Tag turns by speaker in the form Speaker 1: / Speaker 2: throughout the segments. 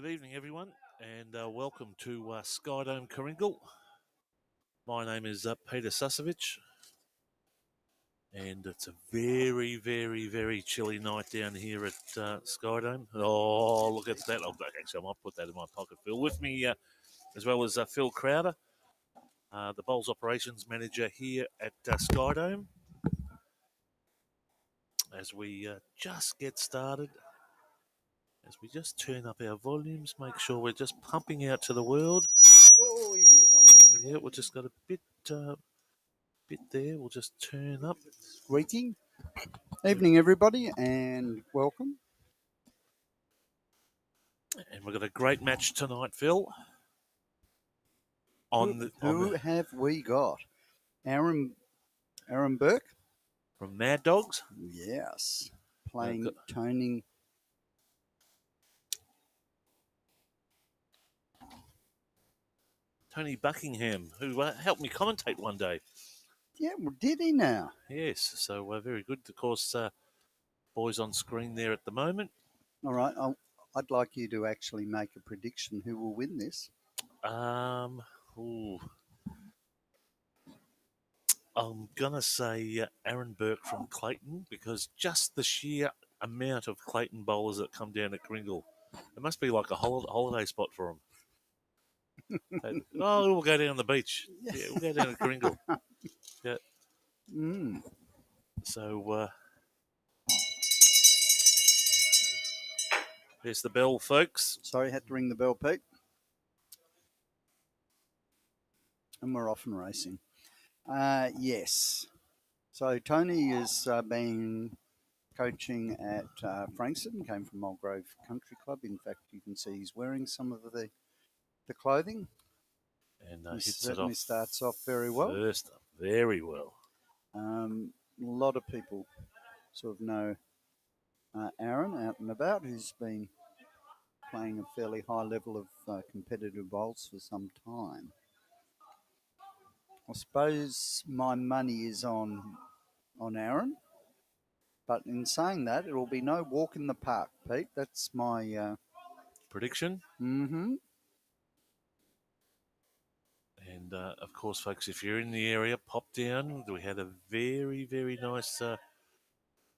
Speaker 1: Good evening, everyone, and welcome to Skydome Kringle. My name is Peter Susovich, and it's a very, very, very chilly night down here at Skydome. Oh, look at that. Actually, I might put that in my pocket, Phil. With me, as well as Phil Crowder, the Bowls Operations Manager here at Skydome. As we just get started, as we just turn up our volumes, make sure we're just pumping out to the world. Yeah, we've just got a bit there. We'll just turn up.
Speaker 2: Greeting. Evening, everybody, and welcome.
Speaker 1: And we've got a great match tonight, Phil.
Speaker 2: Who have we got? Aaron Burke?
Speaker 1: From Mad Dogs.
Speaker 2: Yes. Playing Tony.
Speaker 1: Tony Buckingham, who helped me commentate one day.
Speaker 2: Yeah, well, did he now?
Speaker 1: Yes, so very good. Of course, boys on screen there at the moment.
Speaker 2: All right, I'd like you to actually make a prediction who will win this.
Speaker 1: I'm going to say Aaron Burke from Clayton, because just the sheer amount of Clayton bowlers that come down to Kringle, it must be like a holiday spot for them. We'll go down the beach. Yeah, we'll go down to Kringle. Yeah. So, there's the bell, folks.
Speaker 2: Sorry, had to ring the bell, Pete. And we're off and racing. Yes. So Tony has been coaching at Frankston, came from Mulgrove Country Club. In fact, you can see he's wearing some of the clothing.
Speaker 1: And
Speaker 2: he certainly starts off very well.
Speaker 1: First up, very well.
Speaker 2: A lot of people sort of know Aaron out and about, who's been playing a fairly high level of competitive bowls for some time. I suppose my money is on Aaron, but in saying that, it will be no walk in the park, Pete. That's my
Speaker 1: prediction.
Speaker 2: Mm-hmm.
Speaker 1: And of course, folks, if you're in the area, pop down. We had a very, very nice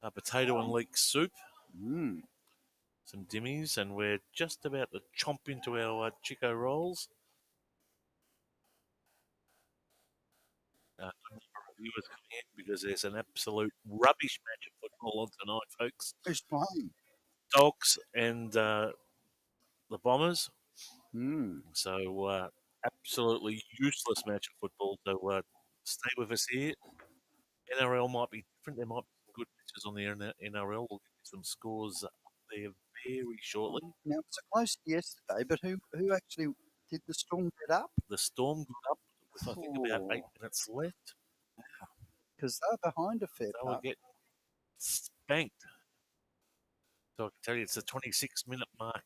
Speaker 1: potato and leek soup. Some dimmies, and we're just about to chomp into our Chico rolls. Viewers come in because there's an absolute rubbish match of football on tonight, folks.
Speaker 2: Who's playing?
Speaker 1: Dogs and the Bombers. So absolutely useless match of football. So stay with us here. NRL might be different. There might be some good matches on the NRL. We'll get some scores up there very shortly.
Speaker 2: Now, it was close yesterday, but who actually did the Storm get up?
Speaker 1: The Storm got up with, I think, about 8 minutes left.
Speaker 2: Because they're behind a fair
Speaker 1: bit. They will get spanked. So I can tell you it's a 26-minute mark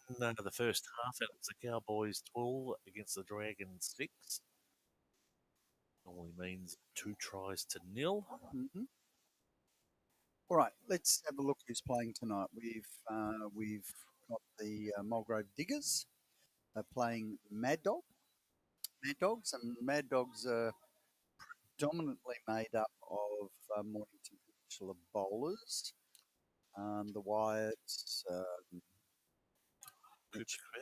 Speaker 1: in the first half, and it's the Cowboys 12 against the Dragons 6. Normally means 2 tries to 0.
Speaker 2: Mm-hmm. All right, let's have a look who's playing tonight. We've got the Mulgrove Diggers playing Mad Dogs, and Mad Dogs are predominantly made up of Mornington Peninsula bowlers. The Wyatts,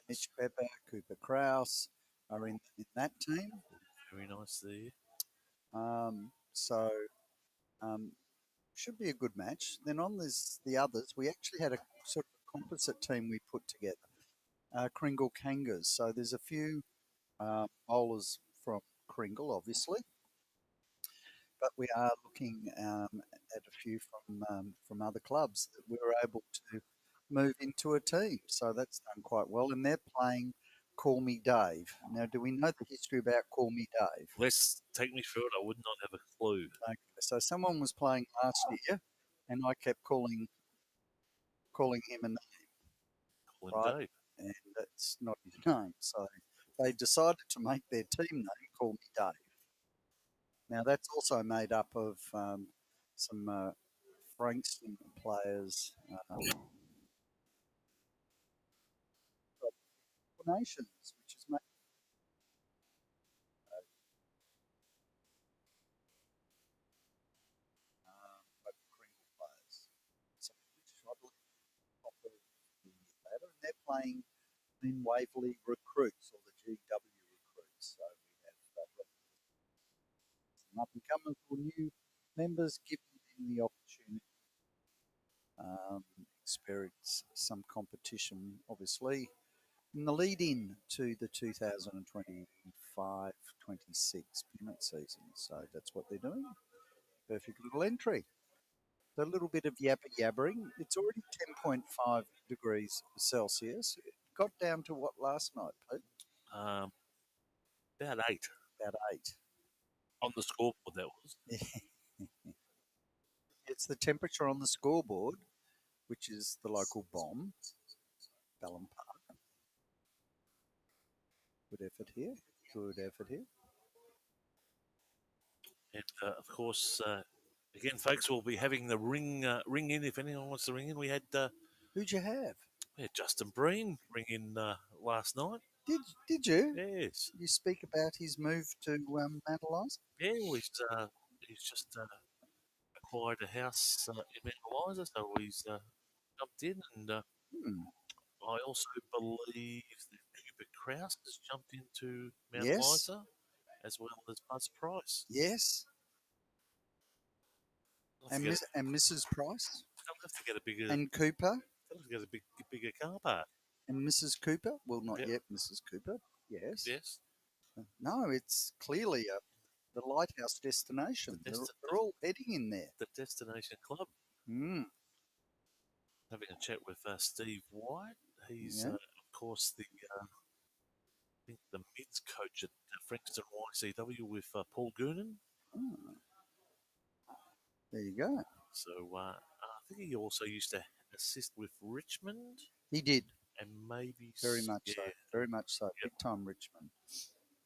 Speaker 2: Mitch Pepper, Cooper Krause are in that team.
Speaker 1: Very nice there.
Speaker 2: Should be a good match. Then on the others, we actually had a sort of composite team we put together, Kringle Kangas. So there's a few bowlers from Kringle, obviously, but we are looking at a few from other clubs that we were able to move into a team. So that's done quite well, and they're playing Call Me Dave. Now, do we know the history about Call Me Dave?
Speaker 1: Let's take me through it. I would not have a clue.
Speaker 2: Okay, so someone was playing last year, and I kept calling him a name.
Speaker 1: Right? Dave.
Speaker 2: And that's not his name. So they decided to make their team name Call Me Dave. Now, that's also made up of some Frankston players. Nations, which is made local Kringle players. So, which I believe is top of the ladder, and they're playing Glen Waverley recruits or the GW recruits. So we have some up and comers or new members, giving them the opportunity experience some competition, obviously, in the lead in to the 2025 26 pennant season. So that's what they're doing. Perfect little entry. A little bit of yabbering. It's already 10.5 degrees Celsius. It got down to what last night, Pete?
Speaker 1: Um, about 8
Speaker 2: About 8.
Speaker 1: on the scoreboard, that was.
Speaker 2: It's the temperature on the scoreboard, which is the local bomb, Ballon Park. Good effort here. Good effort here.
Speaker 1: And of course, again, folks, we'll be having the ring in if anyone wants to ring in. We had
Speaker 2: Who'd you have?
Speaker 1: Justin Breen ring in last night.
Speaker 2: Did you?
Speaker 1: Yes.
Speaker 2: You speak about his move to Mount Eliza?
Speaker 1: Yeah, well, he's just acquired a house in Mount Eliza, so he's jumped in, and
Speaker 2: Hmm.
Speaker 1: I also believe that Cooper Kraus has jumped into Mount
Speaker 2: Yes.
Speaker 1: Eliza, as well as Buzz Price.
Speaker 2: Yes. And Mrs. Price?
Speaker 1: They'll have to get a bigger.
Speaker 2: And Cooper?
Speaker 1: They'll have to get a bigger car park.
Speaker 2: And Mrs. Cooper? Well, not
Speaker 1: Yep.
Speaker 2: yet, Mrs. Cooper. Yes.
Speaker 1: Yes.
Speaker 2: No, it's clearly the lighthouse destination. They're all heading in there.
Speaker 1: The Destination Club.
Speaker 2: Mm.
Speaker 1: Having a chat with Steve White. He's,
Speaker 2: Yeah.
Speaker 1: of course, I think the mids coach at Frankston YCW with Paul Goonan.
Speaker 2: Oh. There you go.
Speaker 1: So I think he also used to assist with Richmond.
Speaker 2: He did.
Speaker 1: And maybe
Speaker 2: very much so. Very much so.
Speaker 1: Yep.
Speaker 2: Big time Richmond.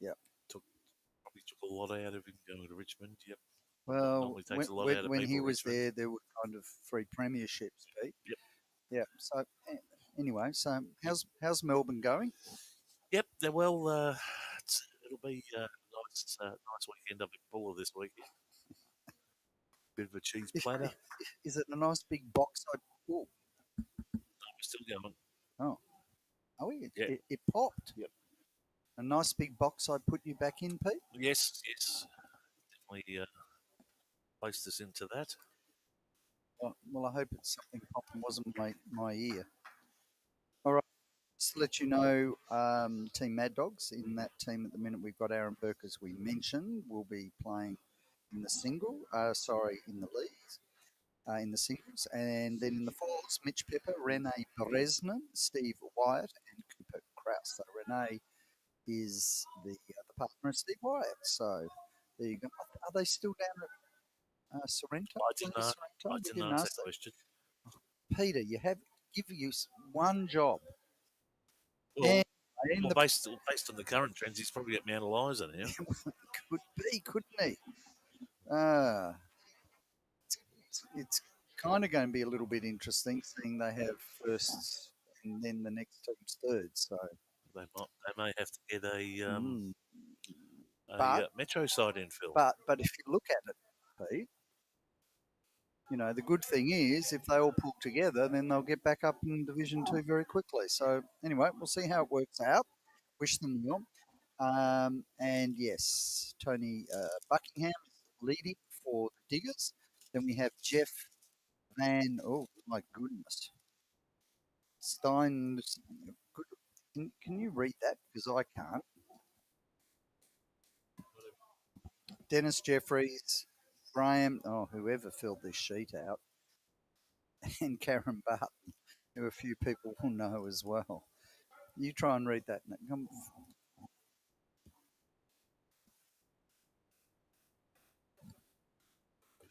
Speaker 2: Yep.
Speaker 1: Probably took a lot out of him going to Richmond. Yep.
Speaker 2: Well, when he was
Speaker 1: Richmond.
Speaker 2: there were kind of 3 premierships, Pete.
Speaker 1: Yep.
Speaker 2: Yeah. So anyway, so how's Melbourne going?
Speaker 1: Yep. Well, it'll be a nice weekend up in Bulla this weekend. Bit of a cheese platter.
Speaker 2: Is it a nice big box? Oh,
Speaker 1: we're still going.
Speaker 2: Oh, are we?
Speaker 1: Yeah.
Speaker 2: It popped.
Speaker 1: Yep.
Speaker 2: A nice big box I'd put you back in, Pete?
Speaker 1: Yes. Definitely placed us into that.
Speaker 2: Well, I hope it's something popping wasn't my ear. All right. Just to let you know, Team Mad Dogs, in that team at the minute, we've got Aaron Burke, as we mentioned, will be playing in the in the leagues. In the singles, and then in the fours, Mitch Pepper, Rene Bresnan, Steve Wyatt, and Cooper Kraus. So Rene is the partner of Steve Wyatt. So there you go. Are they still down at Sorrento?
Speaker 1: I didn't ask that question.
Speaker 2: Peter, give you one job.
Speaker 1: Well, based on the current trends, he's probably at Mount Eliza now.
Speaker 2: Could be, couldn't he? It's kind of going to be a little bit interesting, seeing they have firsts and then the next team's third. So
Speaker 1: they may have to get a Metro side infill.
Speaker 2: But if you look at it, Pete, the good thing is if they all pull together, then they'll get back up in Division 2 very quickly. So anyway, we'll see how it works out. Wish them well. And yes, Tony Buckingham leading for the Diggers. Then we have Jeff Van. Oh my goodness, Stein. Can you read that? Because I can't. Dennis Jeffries, Graham. Oh, whoever filled this sheet out, and Karen Barton, who a few people will know as well. You try and read that.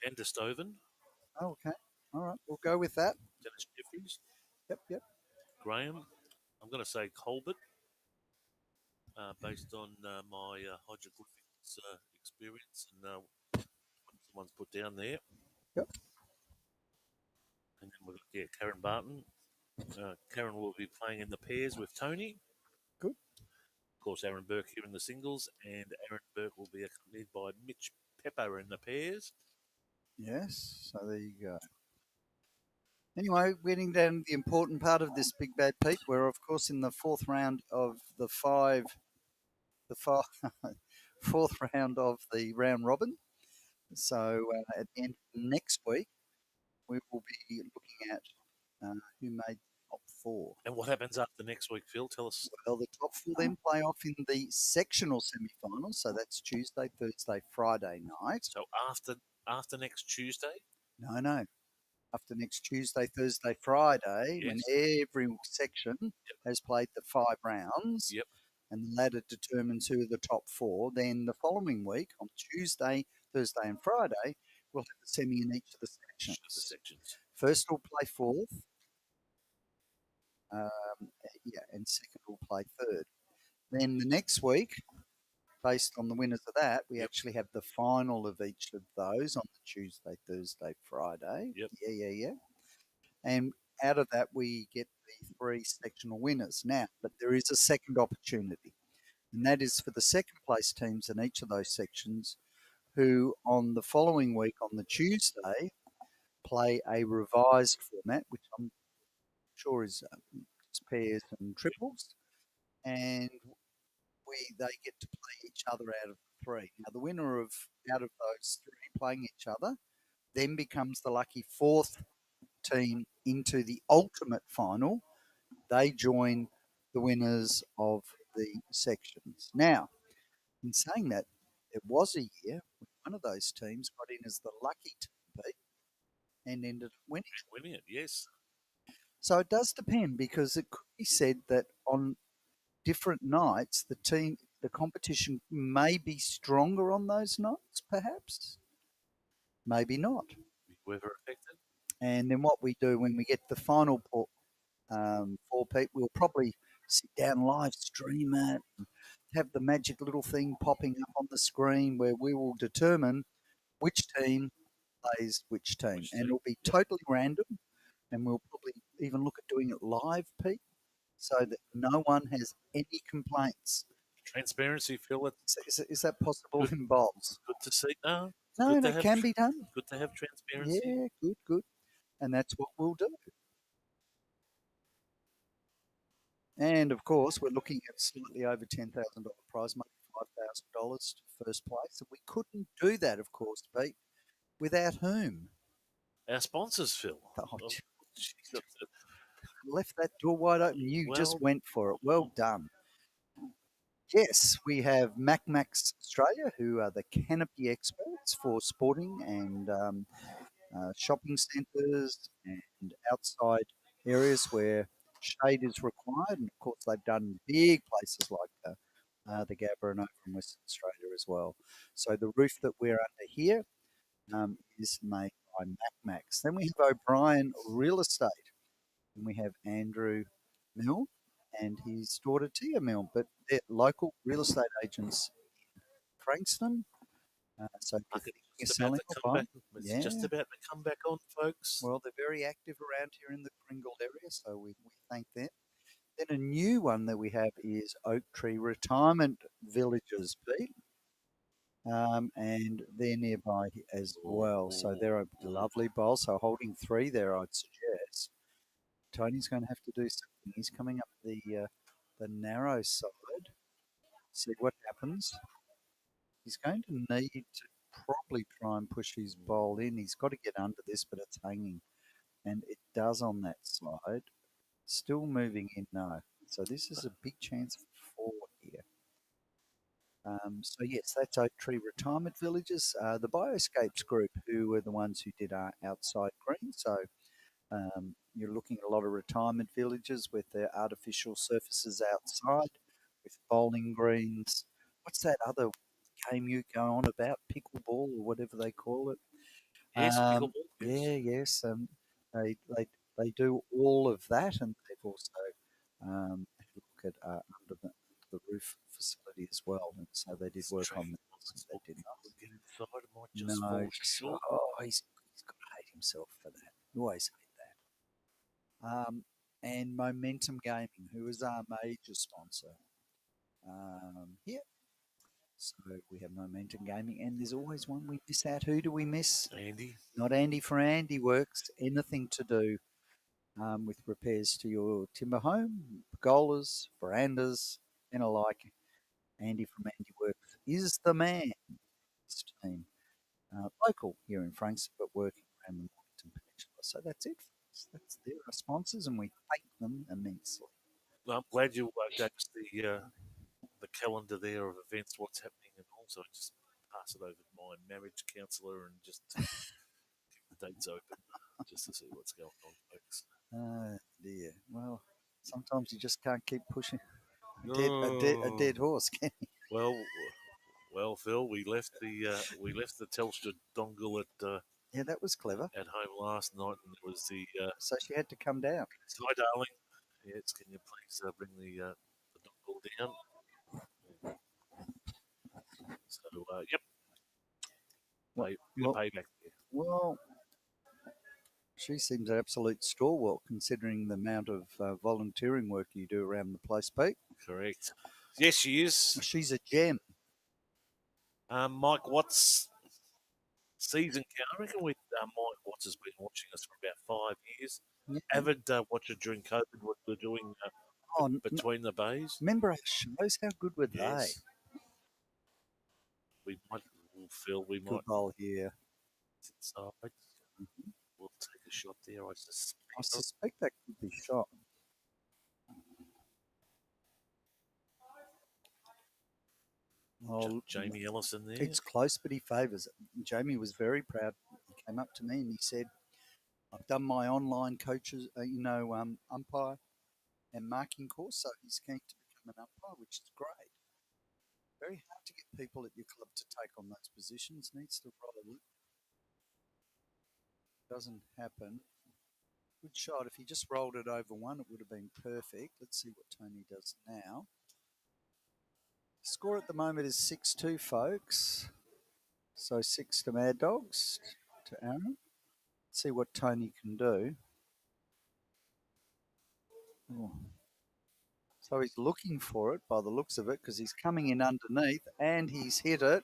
Speaker 1: Van der Stoven.
Speaker 2: Oh, okay. All right. We'll go with that.
Speaker 1: Dennis Jeffries.
Speaker 2: Yep.
Speaker 1: Graham. I'm going to say Colbert, based on my hydroglyphics experience and what someone's put down there.
Speaker 2: Yep.
Speaker 1: And then we've got Karen Barton. Karen will be playing in the pairs with Tony.
Speaker 2: Good.
Speaker 1: course, Aaron Burke here in the singles, and Aaron Burke will be accompanied by Mitch Pepper in the pairs.
Speaker 2: Yes, so there you go. Anyway, getting down to the important part of this Big Bad Pete, we're of course in the fourth round of the fourth round of the round robin. So at the end of next week, we will be looking at who made the top four.
Speaker 1: And what happens after next week, Phil? Tell us.
Speaker 2: Well, the top four then play off in the sectional semi-finals. So that's Tuesday, Thursday, Friday night.
Speaker 1: So after next Tuesday?
Speaker 2: No. After next Tuesday, Thursday, Friday,
Speaker 1: Yes.
Speaker 2: when every section has played the 5 rounds,
Speaker 1: Yep.
Speaker 2: and the ladder determines who are the top four, then the following week, on Tuesday, Thursday, and Friday, we'll have the semi in each of the sections. First will play fourth, and second will play third. Then the next week, based on the winners of that, we actually have the final of each of those on the Tuesday, Thursday, Friday.
Speaker 1: Yep.
Speaker 2: Yeah. And out of that, we get the 3 sectional winners. Now, but there is a second opportunity, and that is for the second place teams in each of those sections who, on the following week, on the Tuesday, play a revised format, which I'm sure is pairs and triples, and they get to play each other out of the 3. Now, the winner of out of those 3 playing each other then becomes the lucky 4th team into the ultimate final. They join the winners of the sections. Now, in saying that, there was a year when one of those teams got in as the lucky team, Pete, and ended up winning.
Speaker 1: Winning it, yes.
Speaker 2: So it does depend, because it could be said that on different nights, the competition may be stronger on those nights, perhaps, maybe not.
Speaker 1: Weather affected.
Speaker 2: And then what we do when we get the final four, Pete, we'll probably sit down, live stream it, and have the magic little thing popping up on the screen where we will determine which team plays which team. And it'll be totally random, and we'll probably even look at doing it live, Pete, so that no one has any complaints.
Speaker 1: Transparency, Phil.
Speaker 2: Is that possible in bowls?
Speaker 1: Good to see. No,
Speaker 2: it can be done.
Speaker 1: Good to have transparency.
Speaker 2: Yeah, good. And that's what we'll do. And of course, we're looking at slightly over $10,000 prize money, $5,000 to first place. And we couldn't do that, of course, Pete, without whom?
Speaker 1: Our sponsors, Phil.
Speaker 2: Left that door wide open. You just went for it. Well done. Yes, we have MacMax Australia, who are the canopy experts for sporting and shopping centres and outside areas where shade is required. And of course, they've done big places like the Gabba and over in Western Australia as well. So the roof that we're under here is made by MacMax. Then we have O'Brien Real Estate, and we have Andrew Mill and his daughter Tia Mill, but they're local real estate agents in Frankston. So
Speaker 1: it's about to come back. It's just about to come back on, folks.
Speaker 2: Well, they're very active around here in the Kringle area, so we thank them. Then a new one that we have is Oak Tree Retirement Villages, Pete. And they're nearby as well. So they're a lovely bowl. So holding 3 there, I'd suggest. Tony's going to have to do something. He's coming up the narrow side. See what happens. He's going to need to probably try and push his bowl in. He's got to get under this, but it's hanging. And it does on that side. Still moving in, no. So this is a big chance for 4 here. So yes, that's Oak Tree Retirement Villages. The Bioscapes group, who were the ones who did our outside green. So you're looking at a lot of retirement villages with their artificial surfaces outside, with bowling greens. What's that other game you go on about? Pickleball or whatever they call it.
Speaker 1: Yes, pickleball.
Speaker 2: Yes. They do all of that, and they've also look at under the roof facility as well. And so they did work on that. They did not. He's got to hate himself for that. You always hate that. And Momentum Gaming, who is our major sponsor. here. So we have Momentum Gaming, and there's always one we miss out. Who do we miss?
Speaker 1: Andy.
Speaker 2: Not Andy for Andy Works. Anything to do with repairs to your timber home, pergolas, verandas, and alike. Andy from Andy Works is the man. This team, local here in Frankston, but working around the Mornington Peninsula. So that's it. That's their sponsors, and we thank them immensely.
Speaker 1: I'm glad you gave us the calendar there of events, what's happening, and also just pass it over to my marriage counsellor and just keep the dates open just to see what's going on, folks.
Speaker 2: Oh dear. Well, sometimes you just can't keep pushing a
Speaker 1: Oh,
Speaker 2: dead horse, can you?
Speaker 1: well, well, Phil, we left the Telstra dongle
Speaker 2: Yeah, that was clever.
Speaker 1: at home last night, and it was the
Speaker 2: So she had to come down.
Speaker 1: Sky Darling. Yes, can you please bring the dongle down? So, yep,
Speaker 2: Well,
Speaker 1: bit of
Speaker 2: well,
Speaker 1: payback there.
Speaker 2: well, she seems an absolute stalwart considering the amount of volunteering work you do around the place, Pete.
Speaker 1: Correct. Yes, she is.
Speaker 2: She's a gem.
Speaker 1: Mike Watts season count. I reckon Mike Watts has been watching us for about 5 years.
Speaker 2: Yeah.
Speaker 1: Avid watcher during COVID, what we're doing
Speaker 2: Oh,
Speaker 1: between the bays.
Speaker 2: remember our shows? How good were they?
Speaker 1: Yes, we might, Phil, we
Speaker 2: Good
Speaker 1: might
Speaker 2: bowl here.
Speaker 1: inside. We'll take a shot there, I
Speaker 2: I
Speaker 1: suspect.
Speaker 2: suspect that could be shot. Oh,
Speaker 1: Jamie Ellison there.
Speaker 2: it's close, but he favours it. Jamie was very proud. He came up to me and he said, "I've done my online coaches, umpire and marking course, so he's keen to become an umpire, which is great. Very hard to get people at your club to take on those positions. Needs to roll. Doesn't happen. Good shot. If he just rolled it over one, it would have been perfect. Let's see what Tony does now. Score at the moment is 6-2, folks. So 6 to Mad Dogs, to Aaron. Let's see what Tony can do. Oh. So he's looking for it by the looks of it because he's coming in underneath and he's hit it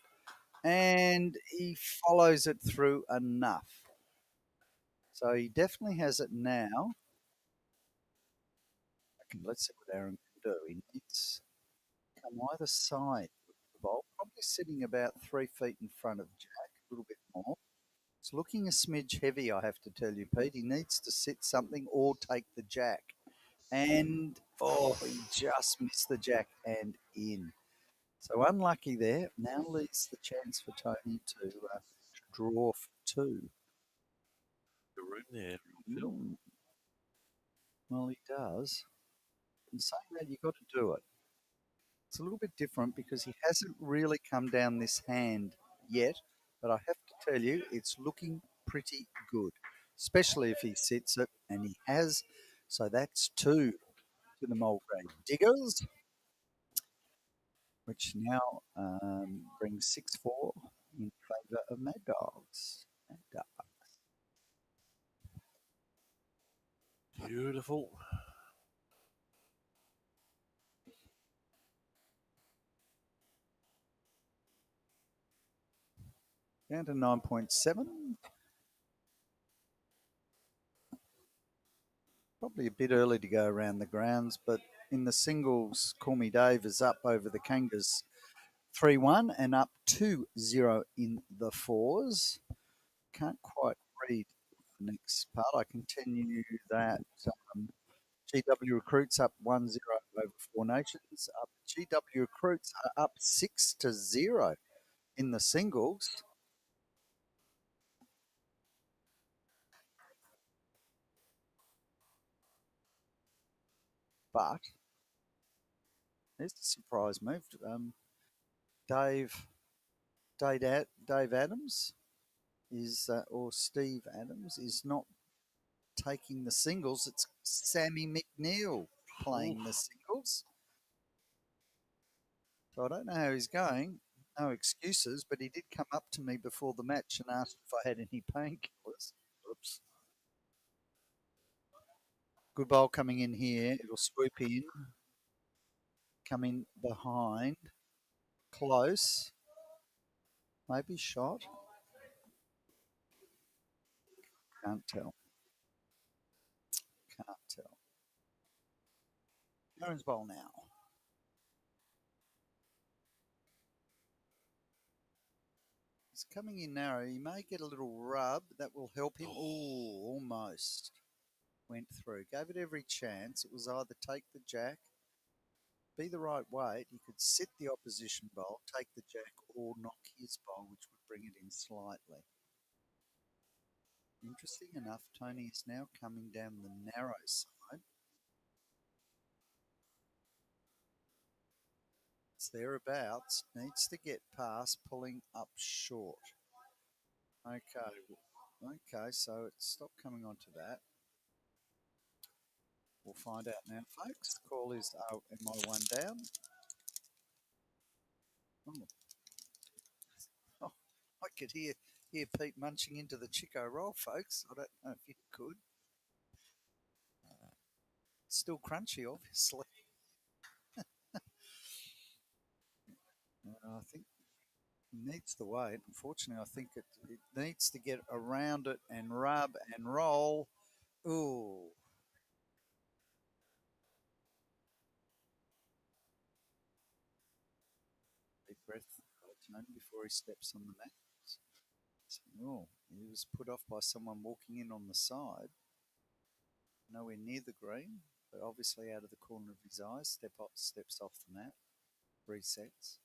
Speaker 2: and he follows it through enough. So he definitely has it now. Okay, let's see what Aaron can do. He needs to come either side of the ball, probably sitting about 3 feet in front of Jack, a little bit more. It's looking a smidge heavy, I have to tell you, Pete. He needs to sit something or take the Jack. And, he just missed the Jack and in. So unlucky there. Now leaves the chance for Tony to draw for two.
Speaker 1: The room there, Phil.
Speaker 2: Well, he does. In saying that, you've got to do it. It's a little bit different because he hasn't really come down this hand yet, but I have to tell you, it's looking pretty good, especially if he sits it, and he has. So that's two to the Mulgrave Diggers, which now brings 6-4 in favour of Mad Dogs. Mad Dogs.
Speaker 1: Beautiful.
Speaker 2: Down to 9.7. Probably a bit early to go around the grounds, but in the singles, Call Me Dave is up over the Kangas 3-1 and up 2-0 in the fours. Can't quite read the next part. I continue that. GW Recruits up 1-0 over Four Nations. GW Recruits are up 6-0 in the singles. But there's a surprise move. Dave Adams is, or Steve Adams, is not taking the singles. It's Sammy McNeil playing the singles. So I don't know how he's going. No excuses, but he did come up to me before the match and asked if I had any painkillers. Oops. Good bowl coming in here. It'll swoop in. come in behind. Close. Maybe shot. Can't tell. Can't tell. Aaron's bowl now. He's coming in narrow. He may get a little rub. That will help him. Oh, almost. Went through. Gave it every chance. It was either take the jack, be the right weight. He could sit the opposition bowl, take the jack, or knock his bowl, which would bring it in slightly. Interesting enough, Tony is now coming down the narrow side. It's thereabouts. Needs to get past, pulling up short. Okay. Okay, so it stopped coming onto that. We'll find out now, folks. The call is, am I one down? Oh, oh, I could hear Pete munching into the Chico roll, folks. I don't know if you could. Still crunchy, obviously. I think it needs the weight. Unfortunately, I think it needs to get around it and rub and roll. Ooh. Deep breath, Tony, before he steps on the mat. Oh, he was put off by someone walking in on the side. Nowhere near the green, but obviously out of the corner of his eye. Steps off the mat. Resets.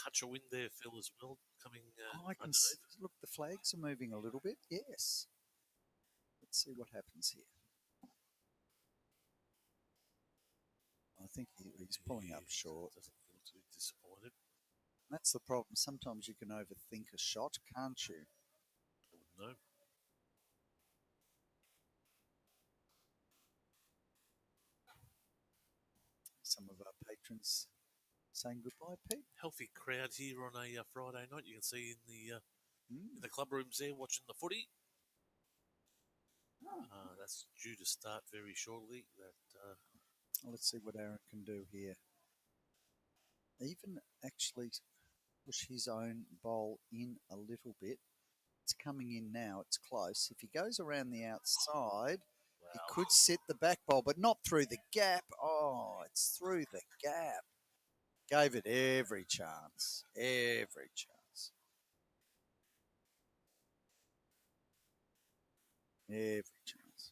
Speaker 1: Touch of wind there, Phil, as well, coming
Speaker 2: I can look. The flags are moving a little bit. Yes. Let's see what happens here. I think he's pulling up short.
Speaker 1: Doesn't feel too disappointed.
Speaker 2: That's the problem. Sometimes you can overthink a shot, can't you?
Speaker 1: I wouldn't know.
Speaker 2: Some of our patrons saying goodbye, Pete.
Speaker 1: Healthy crowd here on a Friday night. You can see in the club rooms there watching the footy. That's due to start very shortly.
Speaker 2: Let's see what Aaron can do here. Even actually push his own bowl in a little bit. It's coming in now. It's close. If he goes around the outside, he could sit the back bowl, but not through the gap. Oh, it's through the gap. Gave it every chance. Every chance. Every chance.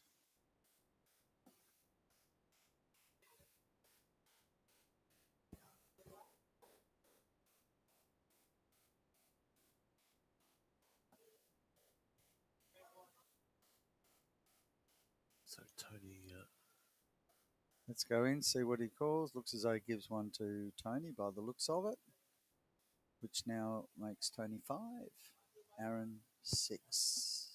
Speaker 1: So Tony.
Speaker 2: Let's go in, see what he calls. Looks as though he gives one to Tony by the looks of it, which now makes Tony 5, Aaron 6.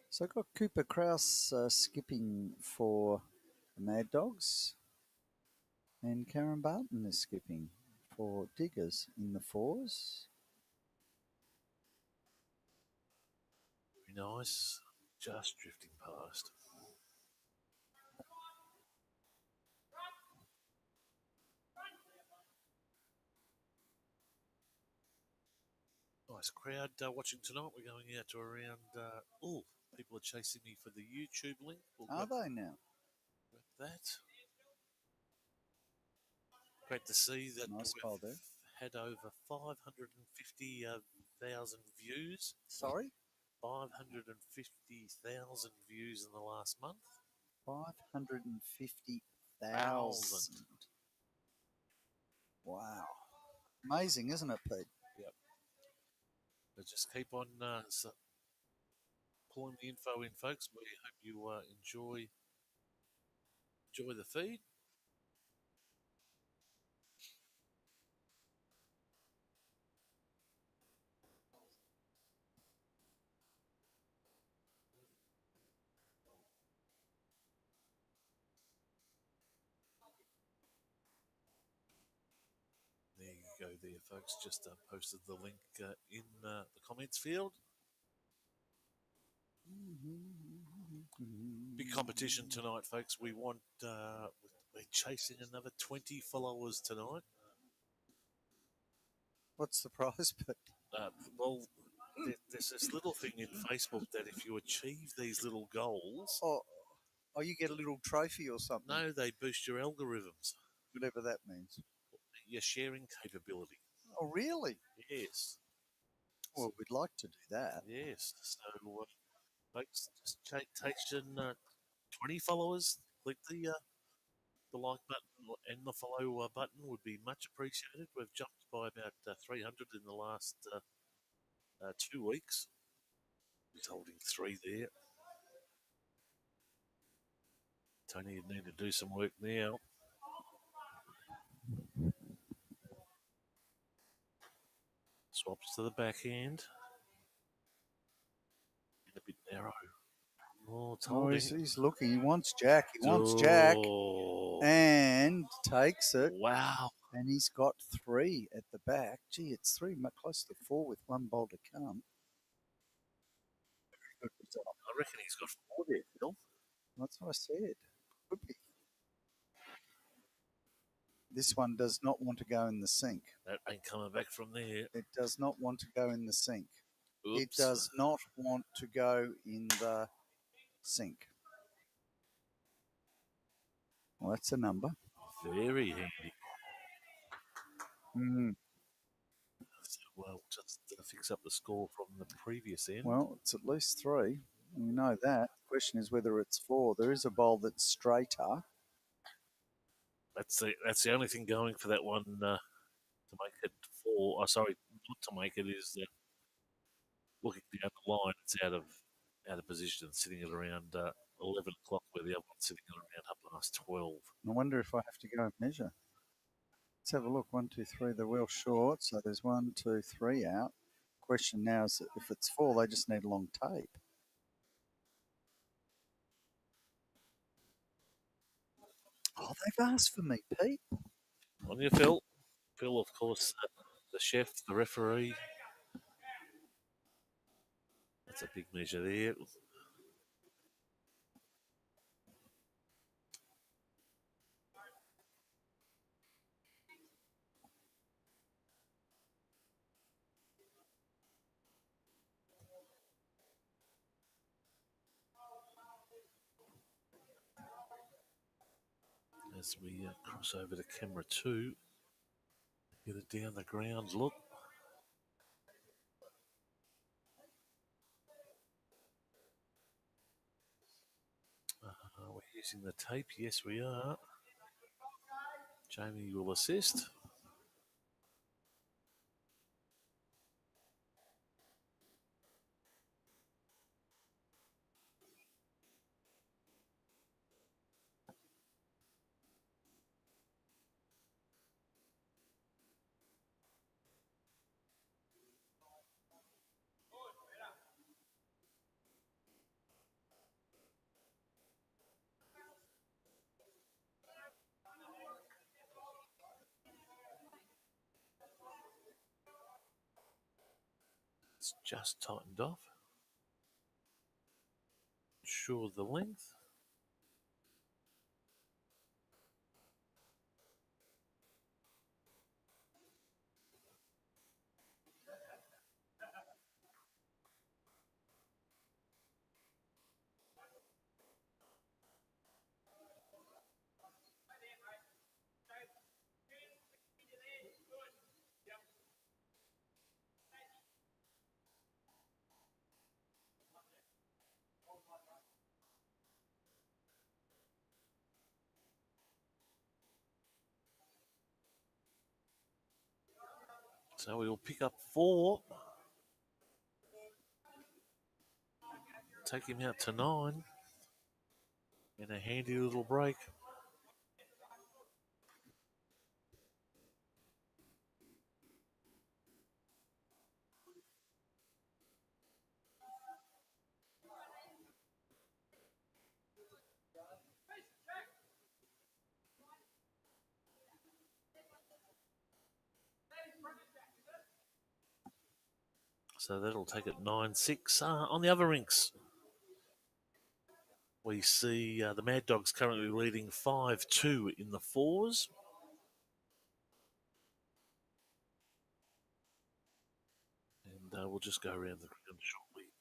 Speaker 2: So I've got Cooper Kraus skipping for the Mad Dogs, and Karen Barton is skipping for Diggers in the 4s.
Speaker 1: Very nice. Just drifting past. Nice crowd watching tonight. We're going out to around. People are chasing me for the YouTube link.
Speaker 2: Are they now?
Speaker 1: That. Great to see that
Speaker 2: Nice
Speaker 1: we've
Speaker 2: there.
Speaker 1: had over 550,000 views.
Speaker 2: Sorry?
Speaker 1: 550,000 views in the last month.
Speaker 2: 550,000. Wow. Amazing, isn't it, Pete?
Speaker 1: Yep. But just keep on pulling the info in, folks. We hope you enjoy the feed. go there, folks. Just posted the link in the comments field. Big competition tonight, folks. We want we're chasing another 20 followers tonight.
Speaker 2: What's the prize?
Speaker 1: Well, there's this little thing in Facebook that if you achieve these little goals,
Speaker 2: oh, you get a little trophy or something.
Speaker 1: no, they boost your algorithms.
Speaker 2: Whatever that means.
Speaker 1: Your sharing capability.
Speaker 2: Oh, really?
Speaker 1: Yes.
Speaker 2: Well, we'd like to do that.
Speaker 1: Yes. So, folks, just takes in 20 followers. Click the like button and the follow button would be much appreciated. We've jumped by about 300 in the last 2 weeks. He's holding 3 there. Tony would need to do some work now. Swaps to the backhand. A bit narrow. Oh, it's holding.
Speaker 2: He's looking. He wants Jack. He wants Jack. And takes it.
Speaker 1: Wow.
Speaker 2: And he's got 3 at the back. Gee, it's 3, close to 4 with 1 bowl to come. Very good result.
Speaker 1: I reckon he's got 4 there, Phil.
Speaker 2: That's what I said. Could be. This one does not want to go in the sink.
Speaker 1: That ain't coming back from there.
Speaker 2: It does not want to go in the sink.
Speaker 1: Oops.
Speaker 2: It does not want to go in the sink. Well, that's a number.
Speaker 1: Very handy. So, well, just fix up the score from the previous end.
Speaker 2: Well, it's at least 3. We know that. The question is whether it's 4. There is a bowl that's straighter.
Speaker 1: That's the only thing going for that one to make it 4. Oh, sorry, not to make it is looking down the line. It's out of position, sitting at around 11 o'clock, where the other one's sitting at around 12:30.
Speaker 2: I wonder if I have to go and measure. Let's have a look. 1, 2, 3. They're well short, so there's 1, 2, 3 out. Question now is that if it's 4, they just need a long tape. Oh, they've asked for me, Pete.
Speaker 1: On you, Phil. Phil, of course, the chef, the referee. That's a big measure there. As we cross over to camera 2, get a down the ground look. We're using the tape. Yes, we are. Jamie will assist. It's just tightened off. Sure the length. So we'll pick up 4. Take him out to 9. And a handy little break. So that'll take it 9-6. On the other rinks, we see the Mad Dogs currently leading 5-2 in the fours. And we'll just go around the ground shortly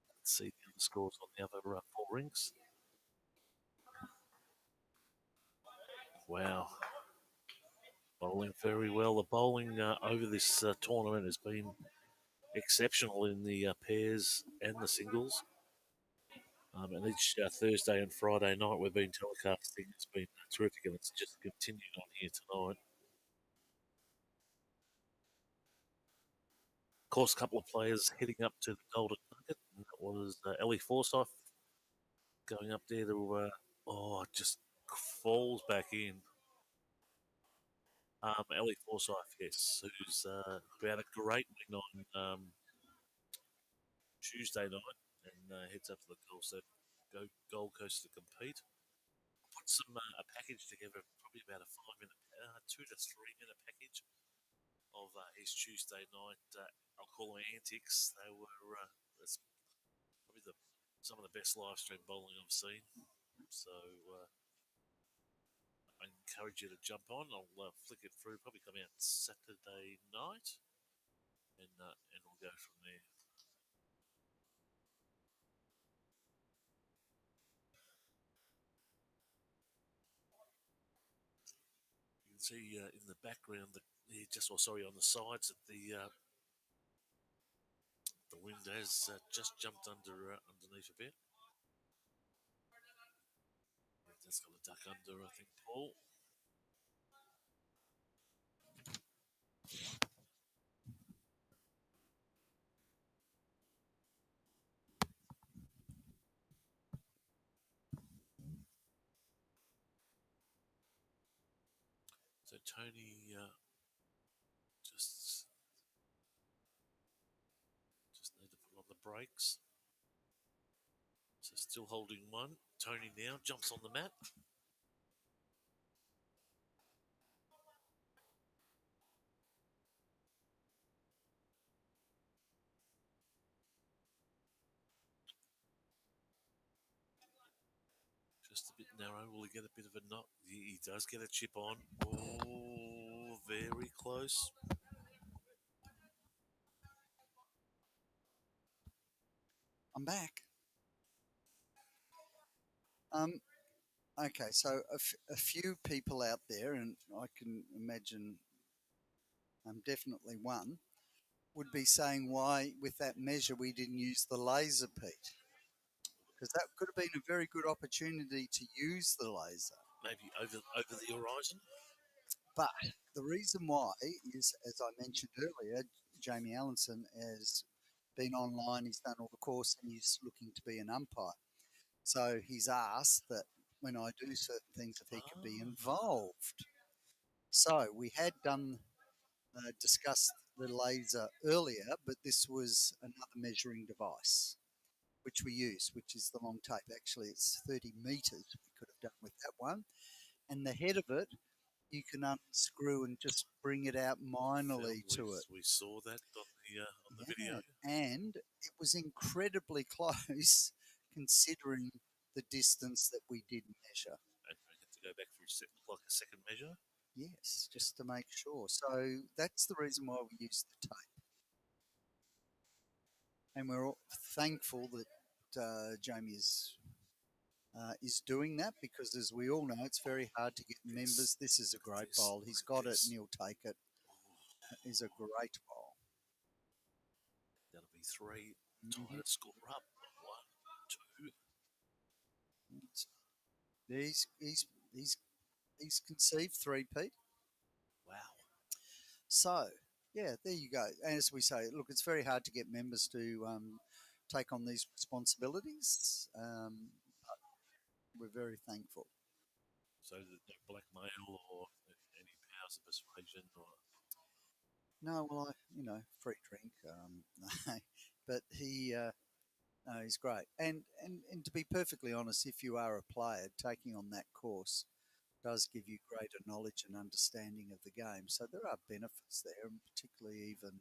Speaker 1: and see the other scores on the other four rinks. Wow. Bowling very well. The bowling over this tournament has been exceptional in the pairs and the singles. And each Thursday and Friday night we've been telecasting. It's been terrific, and it's just continued on here tonight. Of course, a couple of players heading up to the Golden Nugget. And that was Ellie Forsyth going up there to, just falls back in. Ellie Forsyth, yes, who had a great win on Tuesday night and heads up to the Gold Coast to compete. Put a package together, probably about a 5 minute, 2 to 3 minute package of his Tuesday night. I'll call them antics. They were that's probably some of the best live stream bowling I've seen. So I encourage you to jump on. I'll flick it through. Probably come out Saturday night, and we'll go from there. You can see in the background that on the sides that the wind has just jumped underneath a bit. That's got a duck under, I think, Paul. So Tony just need to put on the brakes. So still holding one. Tony now jumps on the mat. Just a bit narrow. Will he get a bit of a knock? He does get a chip on. Oh, very close.
Speaker 2: I'm back. Okay, so a few people out there, and I can imagine I'm definitely one, would be saying why, with that measure, we didn't use the laser, Pete. Because that could have been a very good opportunity to use the laser.
Speaker 1: Maybe over the horizon.
Speaker 2: But the reason why is, as I mentioned earlier, Jamie Allenson has been online, he's done all the course, and he's looking to be an umpire. So he's asked that when I do certain things, if he could be involved. So we had discussed the laser earlier, but this was another measuring device which we use, which is the long tape. Actually, it's 30 meters we could have done with that one. And the head of it, you can unscrew and just bring it out minorly to it.
Speaker 1: We saw that on the video.
Speaker 2: And it was incredibly close considering the distance that we did measure.
Speaker 1: And we had to go back for a second measure.
Speaker 2: Yes, just to make sure. So that's the reason why we use the tape. And we're all thankful that Jamie is doing that because, as we all know, it's very hard to get members. This is a great bowl. He's got it and he'll take it. He's a great bowl.
Speaker 1: That'll be three. Tied score up. 1, 2.
Speaker 2: He's conceived 3, Pete.
Speaker 1: Wow.
Speaker 2: So, yeah, there you go. As we say, look, it's very hard to get members to take on these responsibilities. But we're very thankful.
Speaker 1: So no blackmail or any powers of persuasion or.
Speaker 2: No, well, free drink. But no, he's great. And to be perfectly honest, if you are a player, taking on that course does give you greater knowledge and understanding of the game. So there are benefits there, and particularly even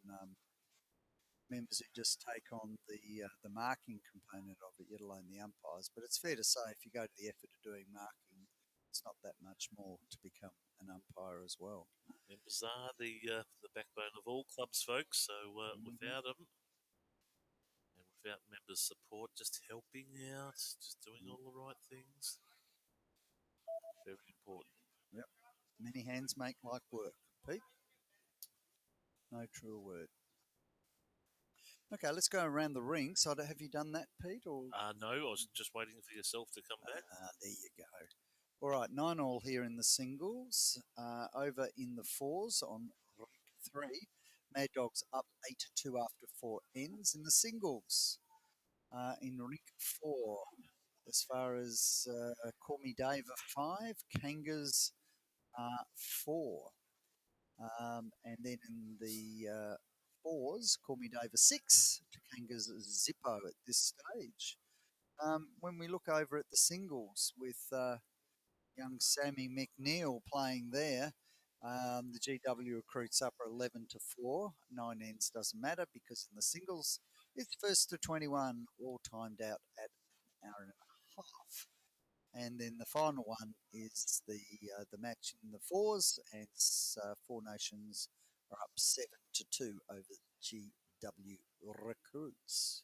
Speaker 2: members who just take on the marking component of it, let alone the umpires. But it's fair to say if you go to the effort of doing marking, it's not that much more to become an umpire as well.
Speaker 1: Members are the backbone of all clubs, folks. So without them and without members' support, just helping out, just doing all the right things, very important.
Speaker 2: Yep. Many hands make light work. Pete? No truer word. Okay, let's go around the ring. So have you done that, Pete? Or
Speaker 1: No, I was just waiting for yourself to come back.
Speaker 2: there you go. All right, 9-all here in the singles. Over in the fours on ring 3. Mad Dogs up 8-2 after 4 ends in the singles. In ring 4, as far as Call Me Dave 5, Kangas 4. And then in the fours, Call Me Dave 6, Kangas Zippo at this stage. When we look over at the singles with young Sammy McNeil playing there, the GW recruits up are 11-4. 9 ends doesn't matter because in the singles, it's first to 21, all timed out at an hour and a half. And then the final one is the match in the fours, and Four Nations are up 7-2 over GW recruits.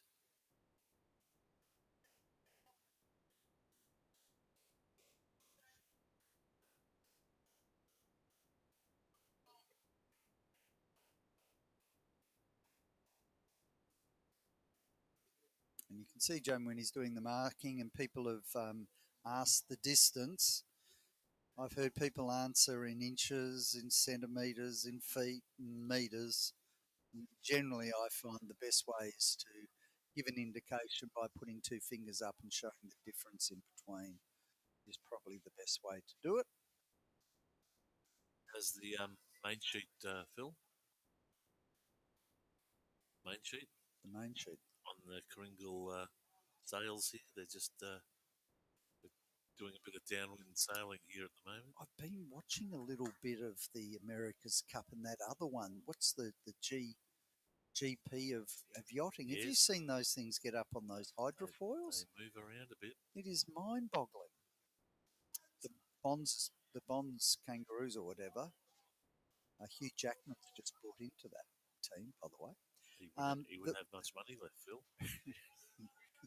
Speaker 2: And you can see, Joe, when he's doing the marking and people have asked the distance, I've heard people answer in inches, in centimetres, in feet, in metres. Generally, I find the best way is to give an indication by putting two fingers up and showing the difference in between is probably the best way to do it.
Speaker 1: As the main sheet, Phil? Main sheet?
Speaker 2: The main sheet.
Speaker 1: On the Kringle sales here, they're just doing a bit of downwind sailing here at the moment.
Speaker 2: I've been watching a little bit of the America's Cup and that other one. What's the GP of yachting?
Speaker 1: Yes.
Speaker 2: Have you seen those things get up on those hydrofoils?
Speaker 1: They move around a bit.
Speaker 2: It is mind-boggling. The Bonds Kangaroos or whatever. Hugh Jackman's just brought into that team, by the way.
Speaker 1: He wouldn't have much money left, Phil.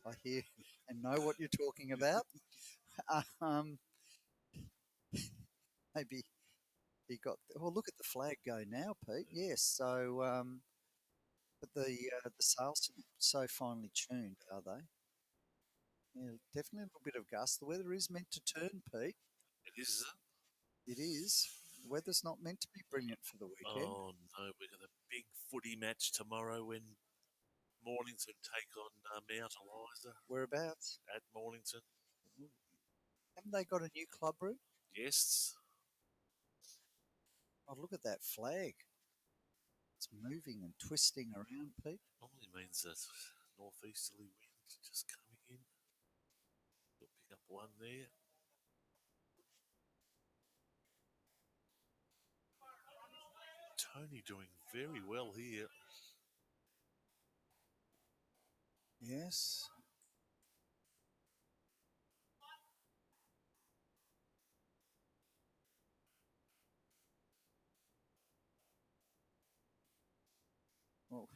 Speaker 2: I hear and know what you're talking about. Maybe he got. Oh, look at the flag go now, Pete. Yes, so but the sails are so finely tuned, are they? Yeah, definitely a little bit of gust. The weather is meant to turn, Pete.
Speaker 1: It is.
Speaker 2: It is. The weather's not meant to be brilliant for the weekend.
Speaker 1: Oh no, we've got a big footy match tomorrow when Mornington take on Mount Eliza.
Speaker 2: Whereabouts?
Speaker 1: At Mornington.
Speaker 2: Haven't they got a new club room?
Speaker 1: Yes.
Speaker 2: Oh, look at that flag. It's moving and twisting around, Pete.
Speaker 1: Normally means that northeasterly wind just coming in. You'll pick up one there. Tony doing very well here.
Speaker 2: Yes. Well,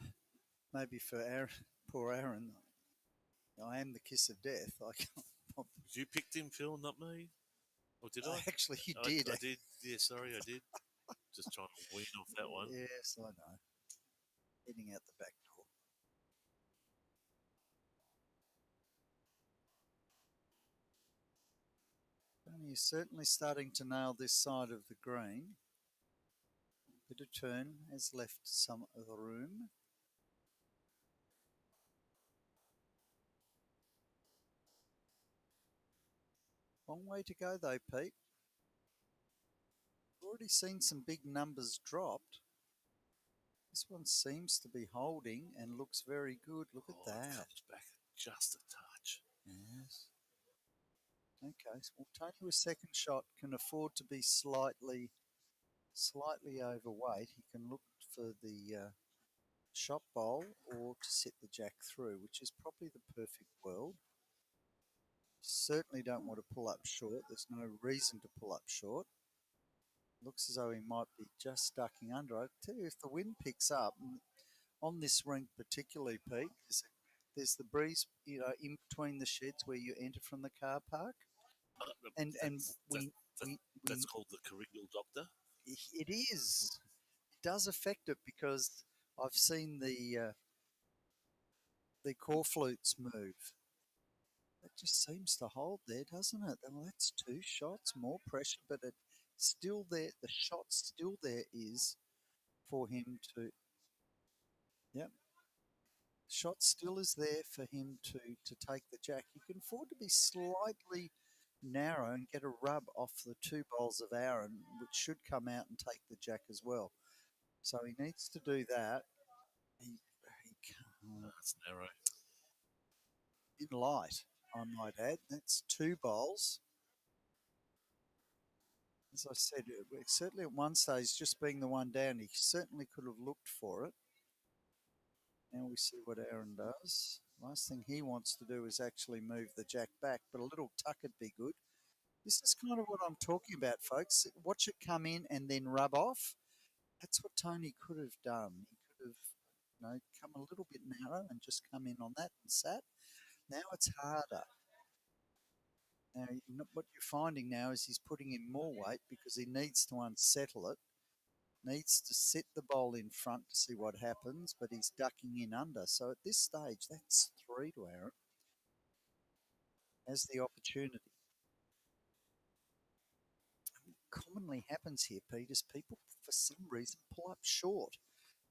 Speaker 2: maybe for Aaron, poor Aaron, I am the kiss of death. I can't.
Speaker 1: You picked him, Phil, not me. Or did I?
Speaker 2: Actually, you did.
Speaker 1: I did. Yeah, sorry, I did. Just trying to wean off that one.
Speaker 2: Yes, I know. Heading out the back door. And he's certainly starting to nail this side of the green. Bit of turn has left some of the room. Long way to go though, Pete. Already seen some big numbers dropped. This one seems to be holding and looks very good. Look at that.
Speaker 1: It comes back just a touch.
Speaker 2: Yes. Okay. Well, Tony with second shot can afford to be slightly overweight. He can look for the shot bowl or to sit the jack through, which is probably the perfect world. Certainly don't want to pull up short. There's no reason to pull up short. Looks as though he might be just ducking under. I tell you, if the wind picks up on this rink particularly, Pete, there's the breeze, in between the sheds where you enter from the car park, and
Speaker 1: that's called the Corrigal Doctor.
Speaker 2: It is. It does affect it because I've seen the core flutes move. It just seems to hold there, doesn't it? Well, that's 2 shots, more pressure, but it's still there. The shot still there is for him to. Yep. Shot still is there for him to take the jack. He can afford to be slightly narrow and get a rub off the 2 bowls of Aaron, which should come out and take the jack as well. So he needs to do that. He can't.
Speaker 1: That's narrow.
Speaker 2: In light, I might add. That's 2 bowls. As I said, certainly at one stage, just being the one down, he certainly could have looked for it. Now we see what Aaron does. Last thing he wants to do is actually move the jack back, but a little tuck would be good. This is kind of what I'm talking about, folks. Watch it come in and then rub off. That's what Tony could have done. He could have, come a little bit narrow and just come in on that and sat. Now it's harder. Now, what you're finding now is he's putting in more weight because he needs to unsettle it, needs to sit the bowl in front to see what happens, but he's ducking in under. So at this stage, that's 3 to Aaron. Has the opportunity. What commonly happens here, Pete, is people, for some reason, pull up short.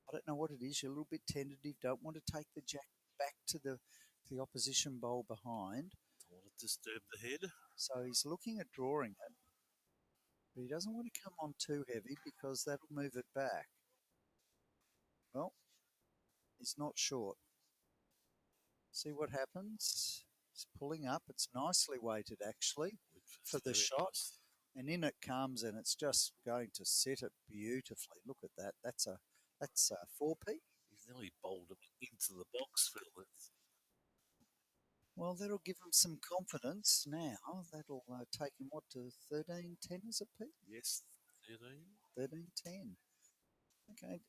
Speaker 2: I don't know what it is. You're a little bit tentative, don't want to take the jack back to the opposition bowl behind.
Speaker 1: Don't want to disturb the head.
Speaker 2: So he's looking at drawing it. But he doesn't want to come on too heavy because that'll move it back. Well, he's not short. See what happens? He's pulling up. It's nicely weighted, actually, for the shot. Nice. And in it comes, and it's just going to sit it beautifully. Look at that. That's a 4P.
Speaker 1: He's nearly bowled him into the box, Phil.
Speaker 2: Well, that'll give him some confidence now. That'll take him, to 13-10, is it, Pete?
Speaker 1: Yes,
Speaker 2: 13. 13-10. Okay.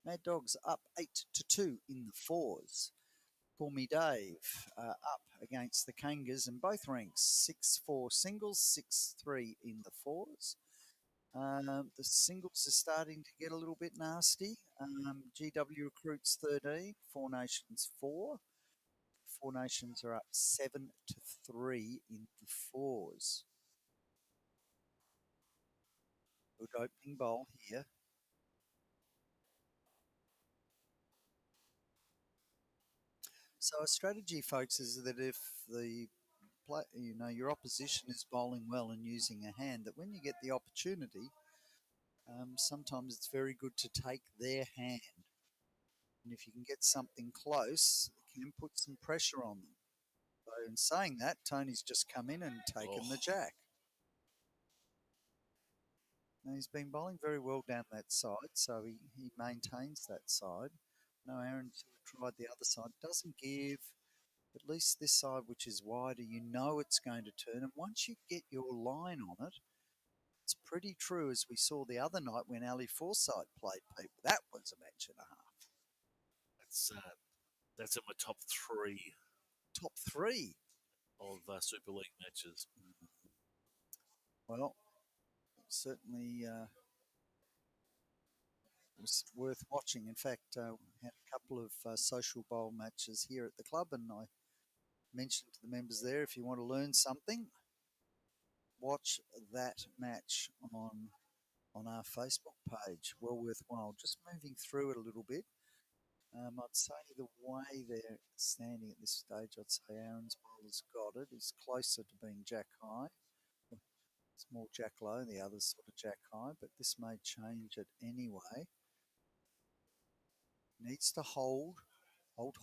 Speaker 2: Mad Dog's up 8-2 in the 4s. Call Me Dave up against the Kangas in both ranks. 6-4 singles, 6-3 in the 4s. The singles are starting to get a little bit nasty. GW Recruits 13, Four Nations 4. Four Nations are up 7-3 in the 4s. Good opening bowl here. So a strategy, folks, is that if your opposition is bowling well and using a hand, that when you get the opportunity, sometimes it's very good to take their hand. And if you can get something close, it can put some pressure on them. So in saying that, Tony's just come in and taken the jack. Now he's been bowling very well down that side, so he maintains that side. No, Aaron tried the other side. Doesn't give, at least this side, which is wider, you know it's going to turn. And once you get your line on it, it's pretty true, as we saw the other night when Ali Forsyth played people. That was a match and a half.
Speaker 1: That's in my top 3.
Speaker 2: Top 3?
Speaker 1: Of Super League matches.
Speaker 2: Well, certainly it was worth watching. In fact, we had a couple of social bowl matches here at the club, and I mentioned to the members there, if you want to learn something, watch that match on our Facebook page. Well worthwhile. Just moving through it a little bit. I'd say the way they're standing at this stage, I'd say Aaron's bowler's got it. He's closer to being jack high. It's more jack low, the other's sort of jack high, but this may change it anyway. Needs to hold. Hold.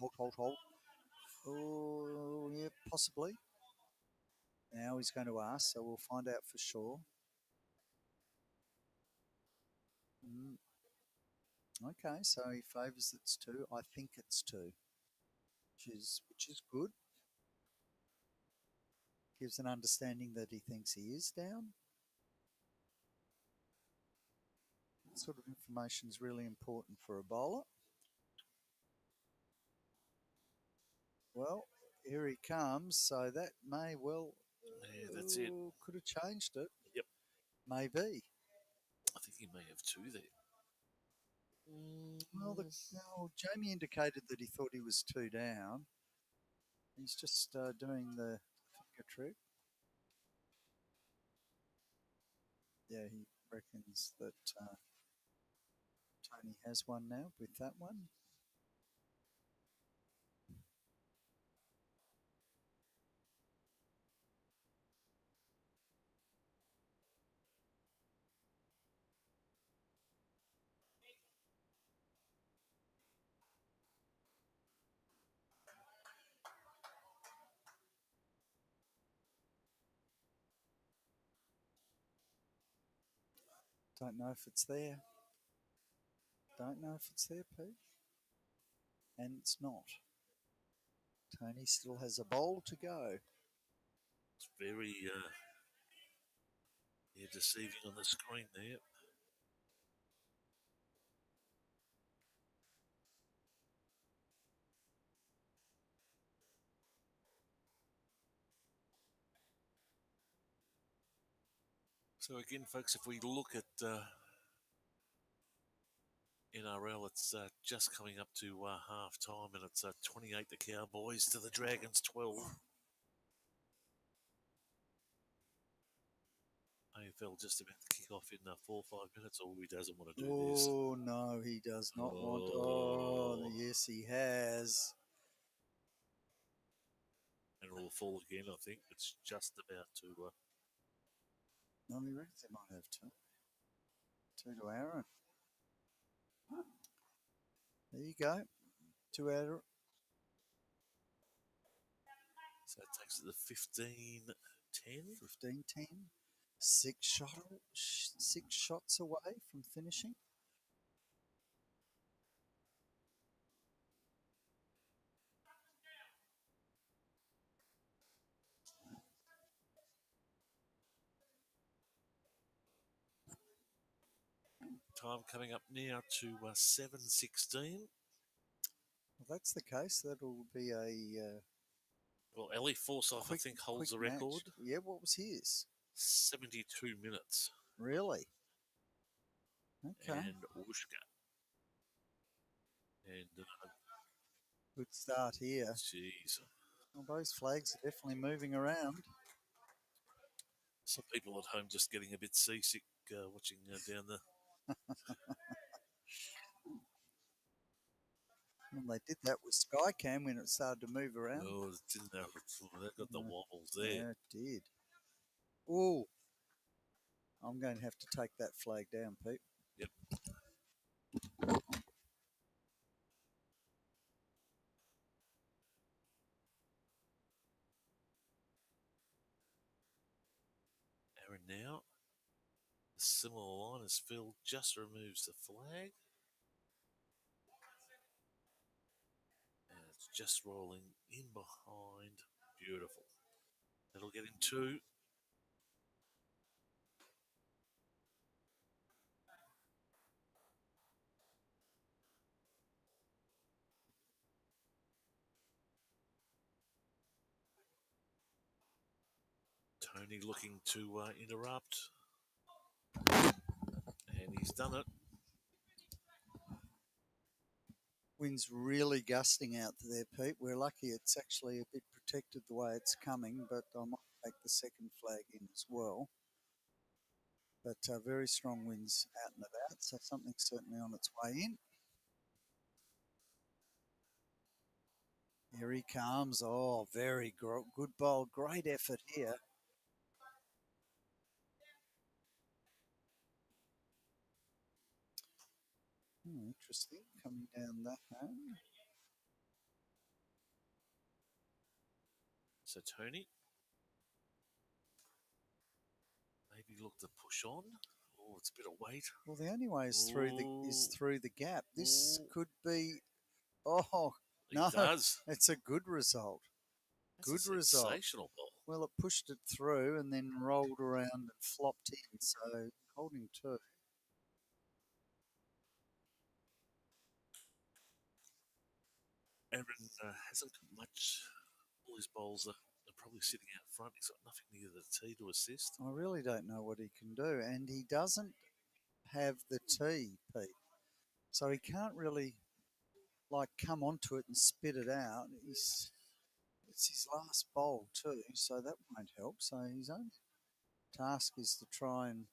Speaker 2: Oh, yeah, possibly. Now he's going to ask, so we'll find out for sure. Okay, so he favours it's two. I think it's two, which is good. Gives an understanding that he thinks he is down. That sort of information is really important for a bowler. Well, here he comes, so that may well
Speaker 1: Yeah, that's it.
Speaker 2: could have changed it.
Speaker 1: Yep.
Speaker 2: Maybe.
Speaker 1: I think he may have two there.
Speaker 2: Well, Jamie indicated that he thought he was two down. He's just doing the finger trick. Yeah, he reckons that Tony has one now with that one. Don't know if it's there. Don't know if it's there, Pete. And it's not. Tony still has a bowl to go.
Speaker 1: It's very deceiving on the screen there. So again, folks, if we look at NRL, it's just coming up to half time, and it's 28 the Cowboys to the Dragons 12. AFL just about to kick off in 4 or 5 minutes. Oh, he doesn't want to do this.
Speaker 2: Oh, no, he does not want. Oh, yes, he has.
Speaker 1: And it will fall again, I think. It's just about to.
Speaker 2: No, he reckons he might have two. Two to Aaron. There you go. Two Aaron.
Speaker 1: So it takes it to 15-10.
Speaker 2: 15-10. Six shots away from finishing.
Speaker 1: Time coming up now to 7:16.
Speaker 2: If that's the case, that'll be a
Speaker 1: Well, Ellie Forsyth, I
Speaker 2: quick,
Speaker 1: think, holds the
Speaker 2: match.
Speaker 1: record.
Speaker 2: Yeah, what was his?
Speaker 1: 72 minutes.
Speaker 2: Really? Okay.
Speaker 1: And Wooshka. And
Speaker 2: good start here.
Speaker 1: Jeez.
Speaker 2: Well, those flags are definitely moving around.
Speaker 1: Some people at home just getting a bit seasick watching down the.
Speaker 2: Well, they did that with Skycam when it started to move around.
Speaker 1: Oh, it didn't have. They've got the wobbles there.
Speaker 2: Yeah, it did. Oh, I'm going to have to take that flag down, Pete.
Speaker 1: Yep. Aaron now. The similar line as Phil just removes the flag. And it's just rolling in behind. Beautiful. That'll get him two. Tony looking to interrupt. And he's done it.
Speaker 2: Wind's really gusting out there, Pete. We're lucky it's actually a bit protected the way it's coming, but I might take the second flag in as well. But very strong winds out and about, so something's certainly on its way in. Here he comes. Oh, very good bowl. Great effort here. Interesting. Coming down that home.
Speaker 1: So Tony maybe look to push on Oh, it's a bit of weight.
Speaker 2: Well, the only way is
Speaker 1: Ooh.
Speaker 2: through the gap. This
Speaker 1: Ooh.
Speaker 2: could be. Oh
Speaker 1: He
Speaker 2: no,
Speaker 1: does.
Speaker 2: it's a good result.
Speaker 1: That's a
Speaker 2: Good result.
Speaker 1: sensational ball.
Speaker 2: Well, it pushed it through and then rolled around and flopped in. So holding two.
Speaker 1: Aaron hasn't got much. All his bowls are probably sitting out front. He's got nothing near the tee to assist.
Speaker 2: I really don't know what he can do, and he doesn't have the tee, Pete. So he can't really like come onto it and spit it out. It's his last bowl too, so that won't help. So his only task is to try and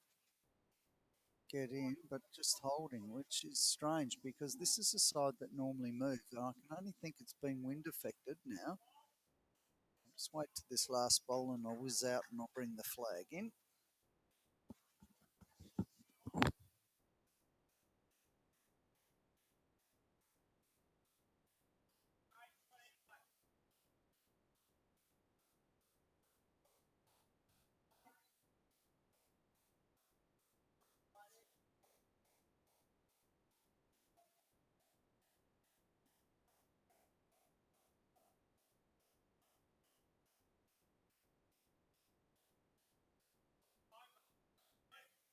Speaker 2: get in, but just holding, which is strange because this is a side that normally moves. And I can only think it's been wind affected now. I'll just wait to this last bowl and I'll whiz out and I'll bring the flag in.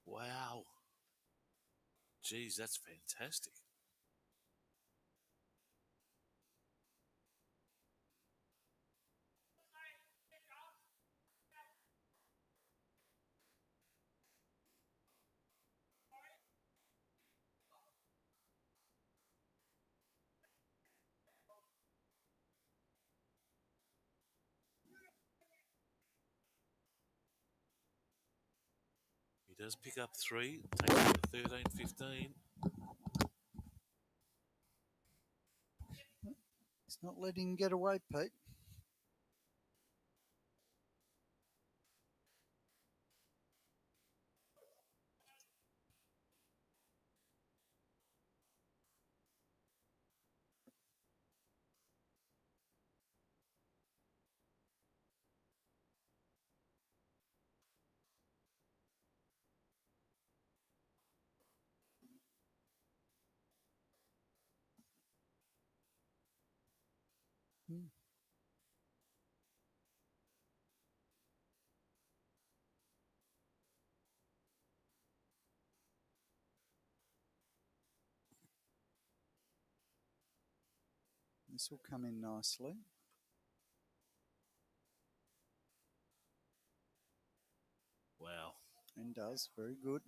Speaker 1: Wow. Geez, that's fantastic. He does pick up three, takes it to 13-15.
Speaker 2: He's not letting him get away, Pete. Hmm. This will come in nicely.
Speaker 1: Wow.
Speaker 2: And does. Very good.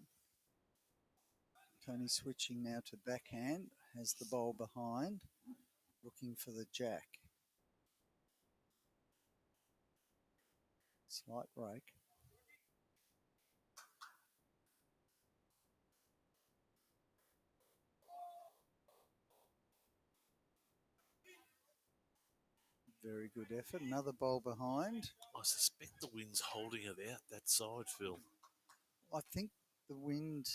Speaker 2: Tony switching now to backhand. Has the bowl behind. Looking for the jack. Slight break. Very good effort. Another bowl behind.
Speaker 1: I suspect the wind's holding it out that side, Phil.
Speaker 2: I think the wind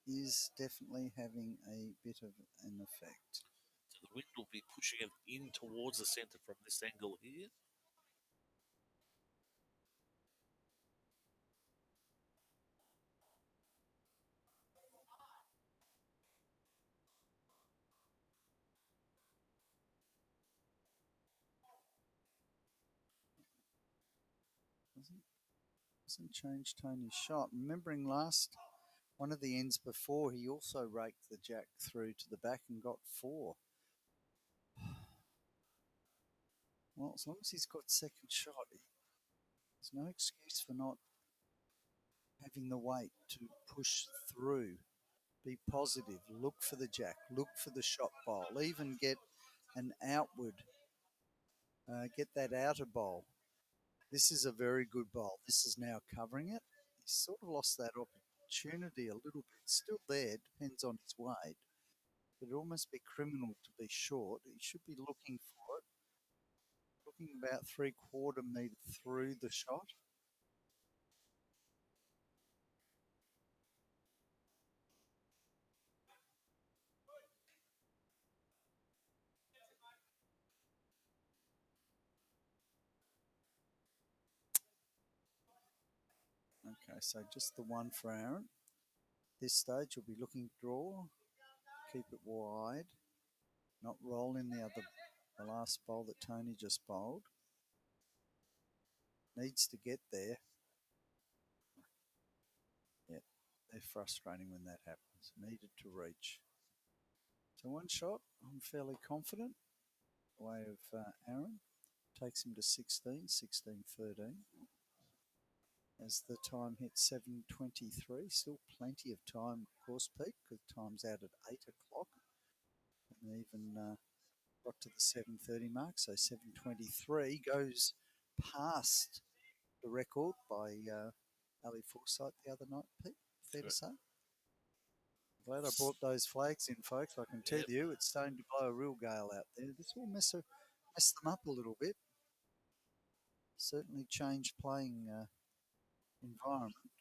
Speaker 2: is definitely having a bit of an effect.
Speaker 1: So the wind will be pushing it in towards the centre from this angle here.
Speaker 2: Doesn't change Tony's shot. Remembering last one of the ends before, he also raked the jack through to the back and got four. Well, as long as he's got second shot, there's no excuse for not having the weight to push through. Be positive. Look for the jack. Look for the shot bowl. Even get an outward. Get that outer bowl. This is a very good bowl. This is now covering it. He's sort of lost that opportunity a little bit. Still there. Depends on his weight. But it'd almost be criminal to be short. He should be looking for it. Looking about 3/4 metre through the shot. Okay, so just the one for Aaron. This stage, you'll be looking to draw, keep it wide, not roll in the last bowl that Tony just bowled. Needs to get there. Yeah, they're frustrating when that happens. Needed to reach. So one shot, I'm fairly confident. Way of Aaron. Takes him to 16, 16, 13. As the time hits 7:23, still plenty of time, of course, Pete, because time's out at 8 o'clock. And even got to the 7:30 mark, so 7:23 goes past the record by Ali Forsyth the other night, Pete, fair to say. Glad I brought those flags in, folks. I can tell you it's starting to blow a real gale out there. This will mess them up a little bit. Certainly change playing environment.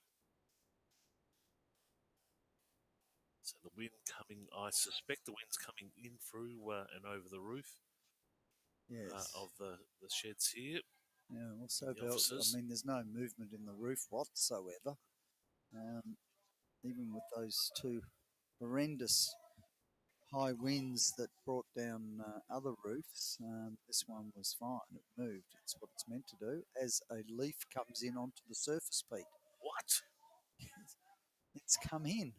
Speaker 1: So the wind coming, I suspect the wind's coming in through and over the roof of the sheds here.
Speaker 2: Yeah, also, there's no movement in the roof whatsoever. Even with those two horrendous high winds that brought down other roofs, this one was fine. It moved. It's what it's meant to do. As a leaf comes in onto the surface, Pete.
Speaker 1: What?
Speaker 2: It's come in.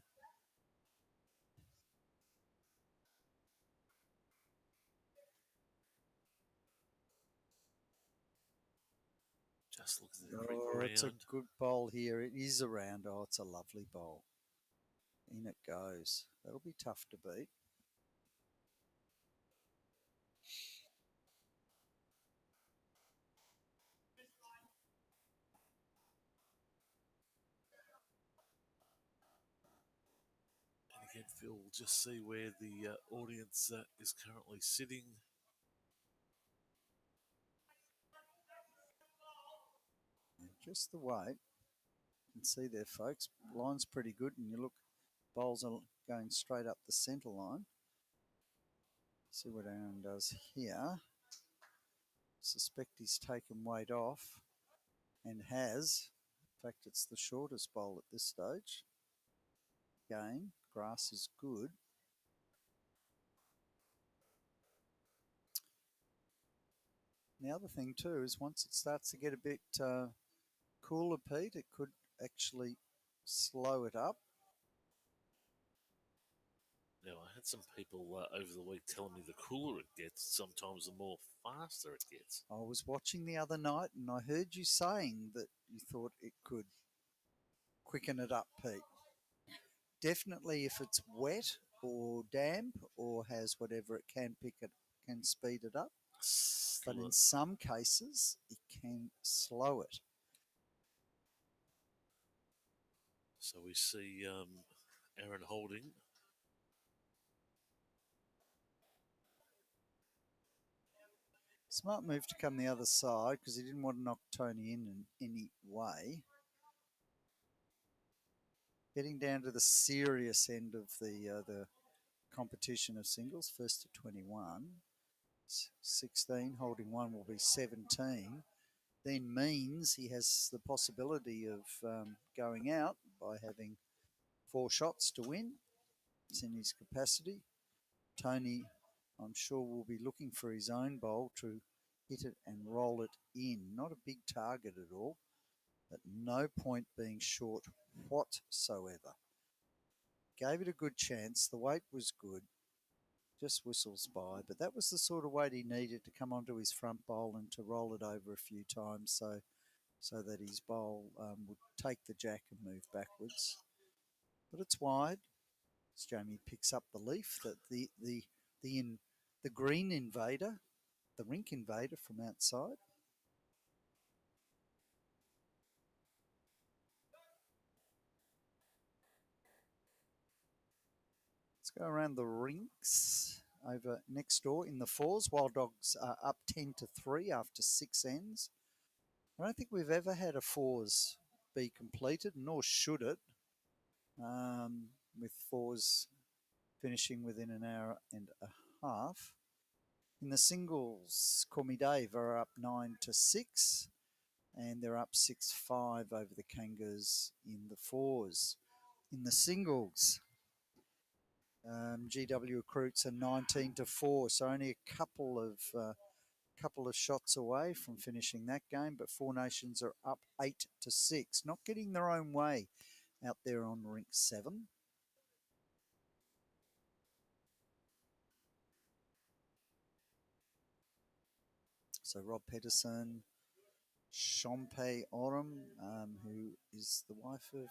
Speaker 1: Just look at the creep around.
Speaker 2: It's a good bowl here. It is around. Oh, it's a lovely bowl. In it goes. That'll be tough to beat.
Speaker 1: And again, Phil, we'll just see where the audience is currently sitting.
Speaker 2: And just the way. You can see there, folks. Line's pretty good, and you look, bowls are going straight up the centre line. See what Aaron does here. Suspect he's taken weight off, and has. In fact, it's the shortest bowl at this stage. Again, grass is good. The other thing too is once it starts to get a bit cooler, Pete, it could actually slow it up.
Speaker 1: Now, I had some people over the week telling me the cooler it gets, sometimes the more faster it gets.
Speaker 2: I was watching the other night and I heard you saying that you thought it could quicken it up, Pete. Definitely if it's wet or damp or has whatever it can can speed it up. But in some cases, it can slow it.
Speaker 1: So we see Aaron holding.
Speaker 2: Smart move to come the other side because he didn't want to knock Tony in any way. Getting down to the serious end of the competition of singles, first to 21. 16, holding one will be 17. Then means he has the possibility of going out by having 4 shots to win. It's in his capacity. Tony, I'm sure, will be looking for his own bowl to hit it and roll it in. Not a big target at all. At no point being short whatsoever. Gave it a good chance. The weight was good. Just whistles by. But that was the sort of weight he needed to come onto his front bowl and to roll it over a few times so that his bowl would take the jack and move backwards. But it's wide. As Jamie picks up the leaf, that the green invader, the rink invader from outside. Let's go around the rinks over next door in the fours. Wild Dogs are up 10-3 after 6 ends. I don't think we've ever had a fours be completed, nor should it, with fours finishing within an hour and a half. In the singles, Call Me Dave are up 9-6, and they're up 6-5 over the Kangas in the fours. In the singles, GW recruits are 19-4, so only a couple of shots away from finishing that game. But Four Nations are up 8-6, not getting their own way out there on rink 7. So Rob Pedersen, Shompe Oram, who is the wife of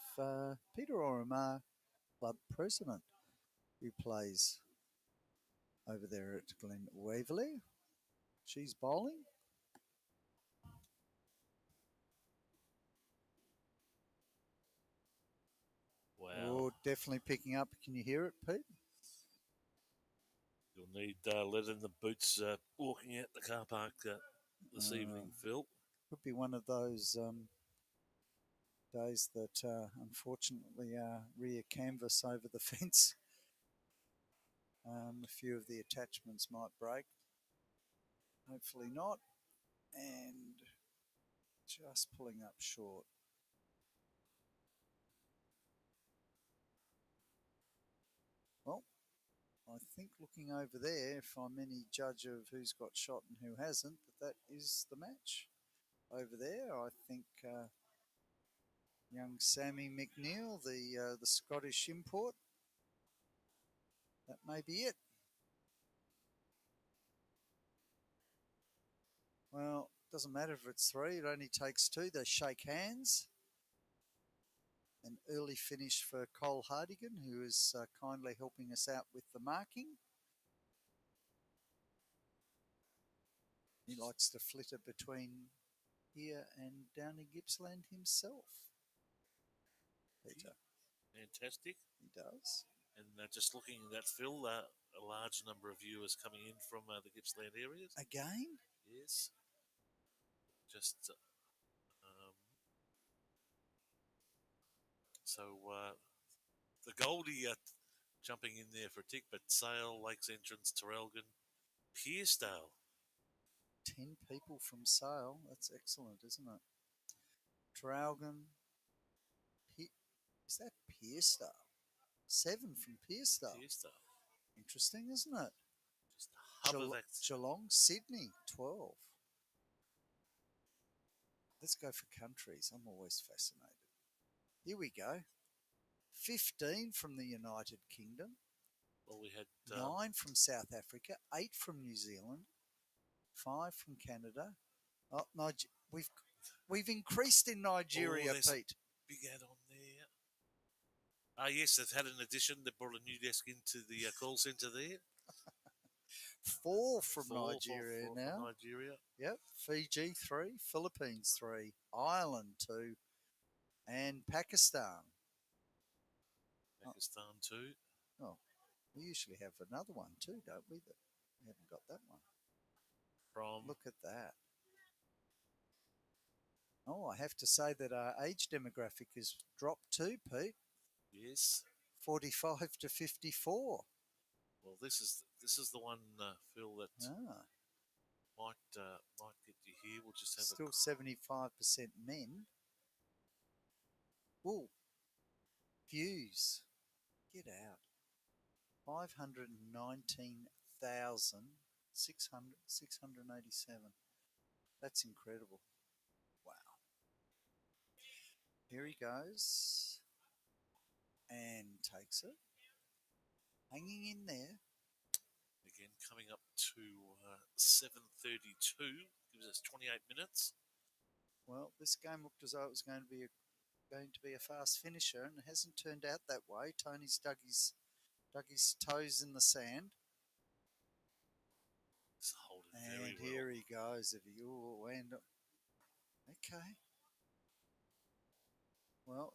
Speaker 2: Peter Oram, our club president, who plays over there at Glen Waverley. She's bowling.
Speaker 1: Wow.
Speaker 2: Oh, definitely picking up. Can you hear it, Pete?
Speaker 1: You'll need lead in the boots walking out the car park this evening, Phil.
Speaker 2: Could be one of those days that unfortunately rear canvas over the fence. A few of the attachments might break. Hopefully not. And just pulling up short. Well, I think looking over there, if I'm any judge of who's got shot and who hasn't, that is the match. Over there, I think young Sammy McNeil, the Scottish import, that may be it. Well, doesn't matter if it's 3, it only takes 2. They shake hands. An early finish for Cole Hardigan, who is kindly helping us out with the marking. He likes to flitter between here and down in Gippsland himself. Peter.
Speaker 1: Fantastic.
Speaker 2: He does.
Speaker 1: And just looking at that, Phil, a large number of viewers coming in from the Gippsland areas.
Speaker 2: Again?
Speaker 1: Yes. Just so the Goldie jumping in there for a tick, but Sale, Lakes Entrance, Terrelgan, Pearcedale.
Speaker 2: 10 people from Sale. That's excellent, isn't it? Traralgon. Is that Pearcedale? 7 from Pearcedale. Interesting, isn't it?
Speaker 1: Just hub of that.
Speaker 2: Geelong, Sydney, 12. Let's go for countries. I'm always fascinated. Here we go. 15 from the United Kingdom.
Speaker 1: Well, we had
Speaker 2: 9 from South Africa, 8 from New Zealand, 5 from Canada. Oh, we've increased in Nigeria, Pete.
Speaker 1: Big ad on there. Yes, they've had an addition. They brought a new desk into the call centre there.
Speaker 2: 4 from Nigeria now.
Speaker 1: From Nigeria.
Speaker 2: Yep. Fiji 3, Philippines 3, Ireland 2, and Pakistan.
Speaker 1: Pakistan 2.
Speaker 2: Oh, we usually have another one too, don't we? We haven't got that one. Look at that. Oh, I have to say that our age demographic has dropped too, Pete.
Speaker 1: Yes.
Speaker 2: 45 to 54.
Speaker 1: Well, this is the one, Phil, that might get you here. We'll just have
Speaker 2: still 75% men. Ooh, views. Get out. 519,687. That's incredible. Wow. Here he goes. And takes it. Hanging in there.
Speaker 1: Again, coming up to 7:32. Gives us 28 minutes.
Speaker 2: Well, this game looked as though it was going to be a fast finisher, and it hasn't turned out that way. Tony's dug his toes in the sand.
Speaker 1: It's holding very well.
Speaker 2: And here he goes. Okay. Well,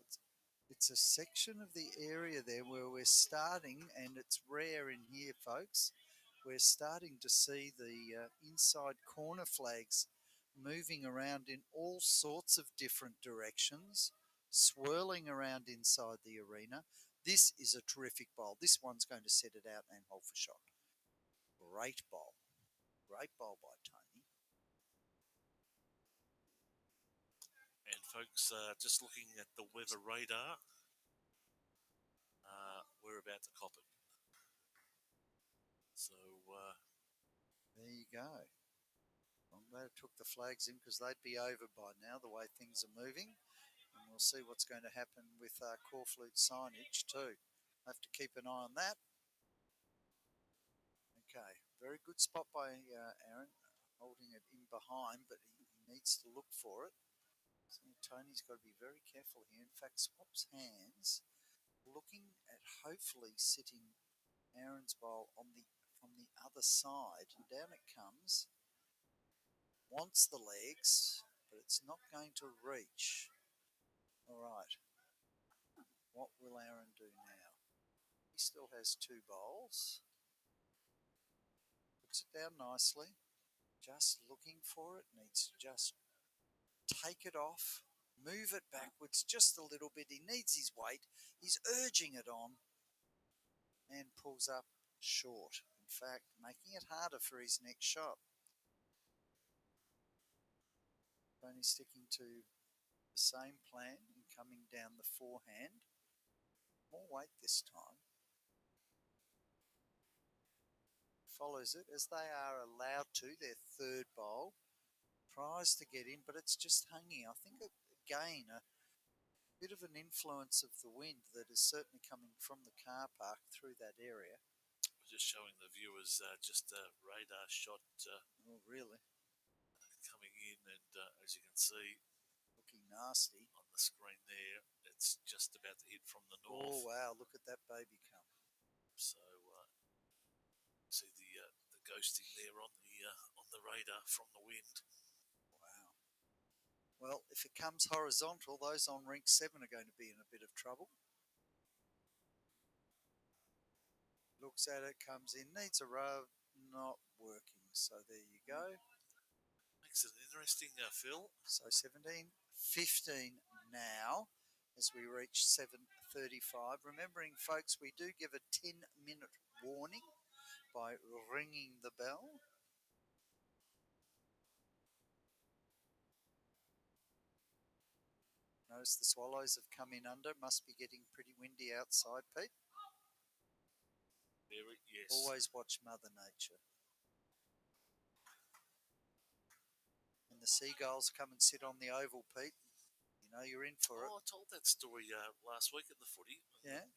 Speaker 2: it's a section of the area there where we're starting, and it's rare in here, folks. We're starting to see the inside corner flags moving around in all sorts of different directions, swirling around inside the arena. This is a terrific bowl. This one's going to set it out and hold for shot. Great bowl. Great bowl by Tony.
Speaker 1: And folks, just looking at the weather radar, we're about to cop it. So
Speaker 2: there you go. I'm glad I took the flags in because they'd be over by now the way things are moving. And we'll see what's going to happen with Corflute signage too. Have to keep an eye on that. Okay, very good spot by Aaron, holding it in behind, but he needs to look for it. So Tony's got to be very careful here. In fact, swaps hands, looking at hopefully sitting Aaron's bowl on the from the other side. And down it comes. Wants the legs, but it's not going to reach. All right. What will Aaron do now? He still has two bowls. Puts it down nicely. Just looking for it. Needs to just take it off. Move it backwards just a little bit. He needs his weight. He's urging it on and pulls up short. In fact, making it harder for his next shot. Only sticking to the same plan and coming down the forehand. More weight this time. Follows it as they are allowed to, their third bowl. Tries to get in, but it's just hanging. I think, again, a bit of an influence of the wind that is certainly coming from the car park through that area.
Speaker 1: we're just showing the viewers just a radar shot
Speaker 2: Oh, really?
Speaker 1: coming in, and as you can see,
Speaker 2: Looking nasty.
Speaker 1: on the screen there, it's just about to hit from the north.
Speaker 2: Oh, wow, look at that baby come.
Speaker 1: So see the ghosting there on the radar from the wind.
Speaker 2: Wow. Well, if it comes horizontal, those on rink 7 are going to be in a bit of trouble. Looks at it, comes in, needs a row, not working. So there you go.
Speaker 1: Makes it interesting, Phil.
Speaker 2: So 17:15 now as we reach 7:35. Remembering, folks, we do give a 10-minute warning by ringing the bell. Notice the swallows have come in under. Must be getting pretty windy outside, Pete.
Speaker 1: Very, yes.
Speaker 2: Always watch Mother Nature. And the seagulls come and sit on the oval, Pete. You know you're in for it.
Speaker 1: I told that story last week at the footy.
Speaker 2: Yeah?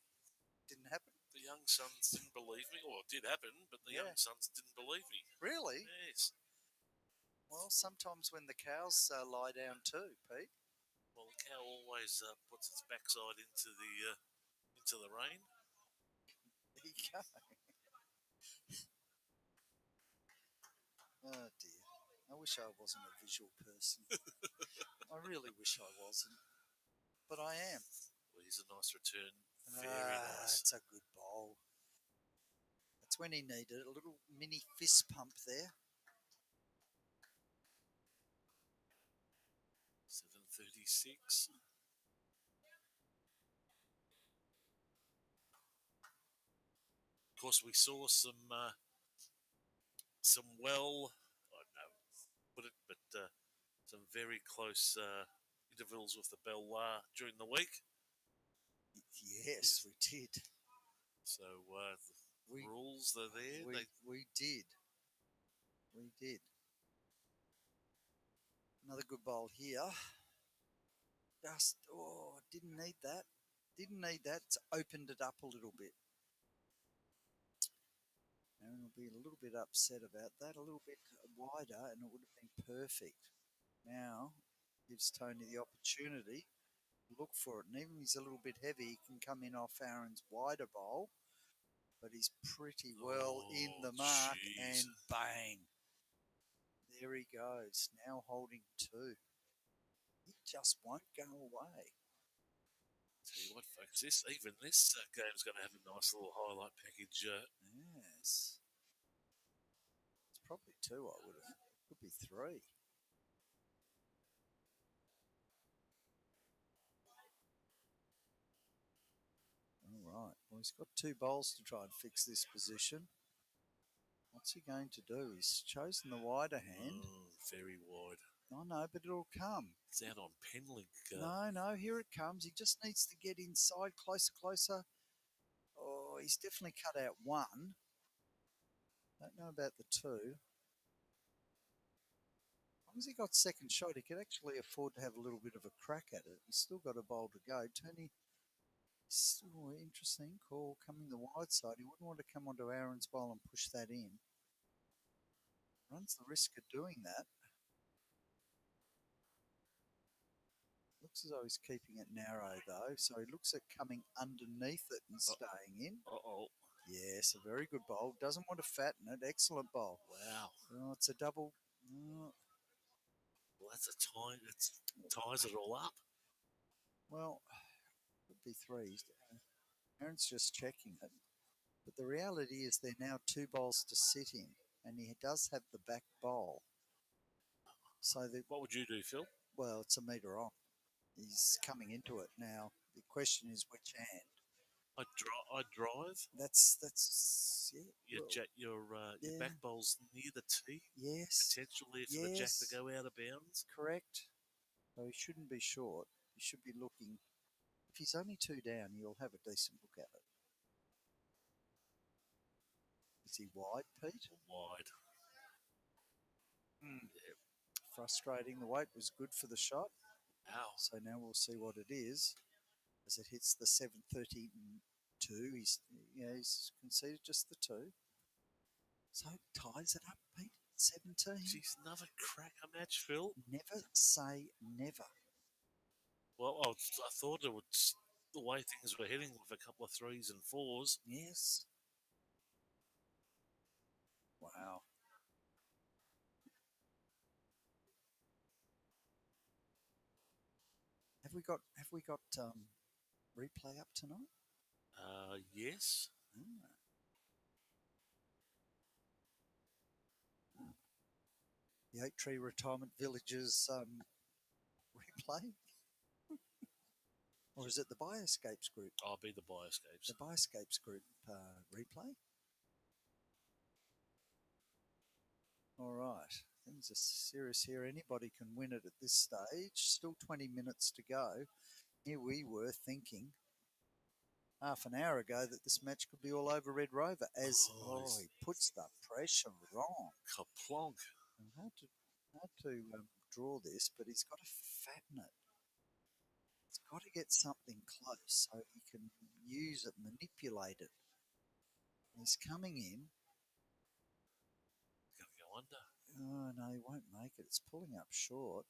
Speaker 2: Didn't happen?
Speaker 1: The young sons didn't believe me. Well, it did happen, but the young sons didn't believe me.
Speaker 2: Really?
Speaker 1: Yes.
Speaker 2: Well, sometimes when the cows lie down too, Pete.
Speaker 1: Well, the cow always puts its backside into the rain.
Speaker 2: There you go. Oh dear. I wish I wasn't a visual person. I really wish I wasn't. But I am.
Speaker 1: Well, here's a nice return. Very nice.
Speaker 2: It's a good bowl. That's when he needed a little mini fist pump there.
Speaker 1: 7:36. Of course, we saw some well, I don't know, put it, but some very close intervals with the bell during the week.
Speaker 2: Yes, we did.
Speaker 1: So the rules are there.
Speaker 2: We did. We did. Another good bowl here. Just, didn't need that. Didn't need that. It's opened it up a little bit. Aaron will be a little bit upset about that. A little bit wider, and it would have been perfect. Now gives Tony the opportunity to look for it. And even if he's a little bit heavy, he can come in off Aaron's wider bowl. But he's pretty well in the mark, and bang. There he goes, now holding two. He just won't go away.
Speaker 1: Tell you what, folks, this game's going to have a nice little highlight package.
Speaker 2: Yes. It's probably two, I would have. Could be three. All right. Well, he's got two bowls to try and fix this position. What's he going to do? He's chosen the wider hand.
Speaker 1: Very wide.
Speaker 2: I know, but it'll come.
Speaker 1: It's out on Penlink.
Speaker 2: No, here it comes. He just needs to get inside, closer. Oh, Oh, he's definitely cut out one. Don't know about the two. As long as he got second shot, he could actually afford to have a little bit of a crack at it. He's still got a bowl to go. Tony, oh, interesting call coming the wide side. He wouldn't want to come onto Aaron's bowl and push that in. Runs the risk of doing that. Looks as though he's keeping it narrow though, so he looks at coming underneath it and staying in.
Speaker 1: Uh-oh.
Speaker 2: Yes, a very good bowl. Doesn't want to fatten it. Excellent bowl.
Speaker 1: Wow.
Speaker 2: Oh, it's a double. Oh.
Speaker 1: Well, that's a tie. It ties it all up.
Speaker 2: Well, could be threes. Aaron's just checking it. But the reality is there are now two bowls to sit in, and he does have the back bowl. So
Speaker 1: what would you do, Phil?
Speaker 2: Well, it's a metre on. He's coming into it now. The question is which hand.
Speaker 1: I'd drive.
Speaker 2: That's yeah.
Speaker 1: Your back bowl's near the tee.
Speaker 2: Yes.
Speaker 1: Potentially for the jack to go out of bounds.
Speaker 2: Correct. So he shouldn't be short. He should be looking. If he's only two down, he'll have a decent look at it. Is he wide, Pete?
Speaker 1: Wide.
Speaker 2: Yeah. Frustrating. The weight was good for the shot.
Speaker 1: Wow.
Speaker 2: So now we'll see what it is as it hits the 732. He's conceded just the two. So ties it up, Pete. 17.
Speaker 1: Geez, another cracker match, Phil.
Speaker 2: Never say never.
Speaker 1: Well, I thought it would. The way things were heading with a couple of threes and fours.
Speaker 2: Yes. Wow. Have we got replay up tonight?
Speaker 1: Yes.
Speaker 2: The Oak Tree Retirement Villages replay? Or is it the Bioscapes group?
Speaker 1: I'll be the Bioscapes.
Speaker 2: The Bioscapes group replay? All right. Things are serious here. Anybody can win it at this stage. Still 20 minutes to go. Here we were thinking half an hour ago that this match could be all over Red Rover as he puts the pressure on.
Speaker 1: Kaplonk.
Speaker 2: Hard to draw this, but he's got to fatten it. He's got to get something close so he can use it, manipulate it. He's coming in.
Speaker 1: He's going to go under.
Speaker 2: Oh, no, he won't make it. It's pulling up short.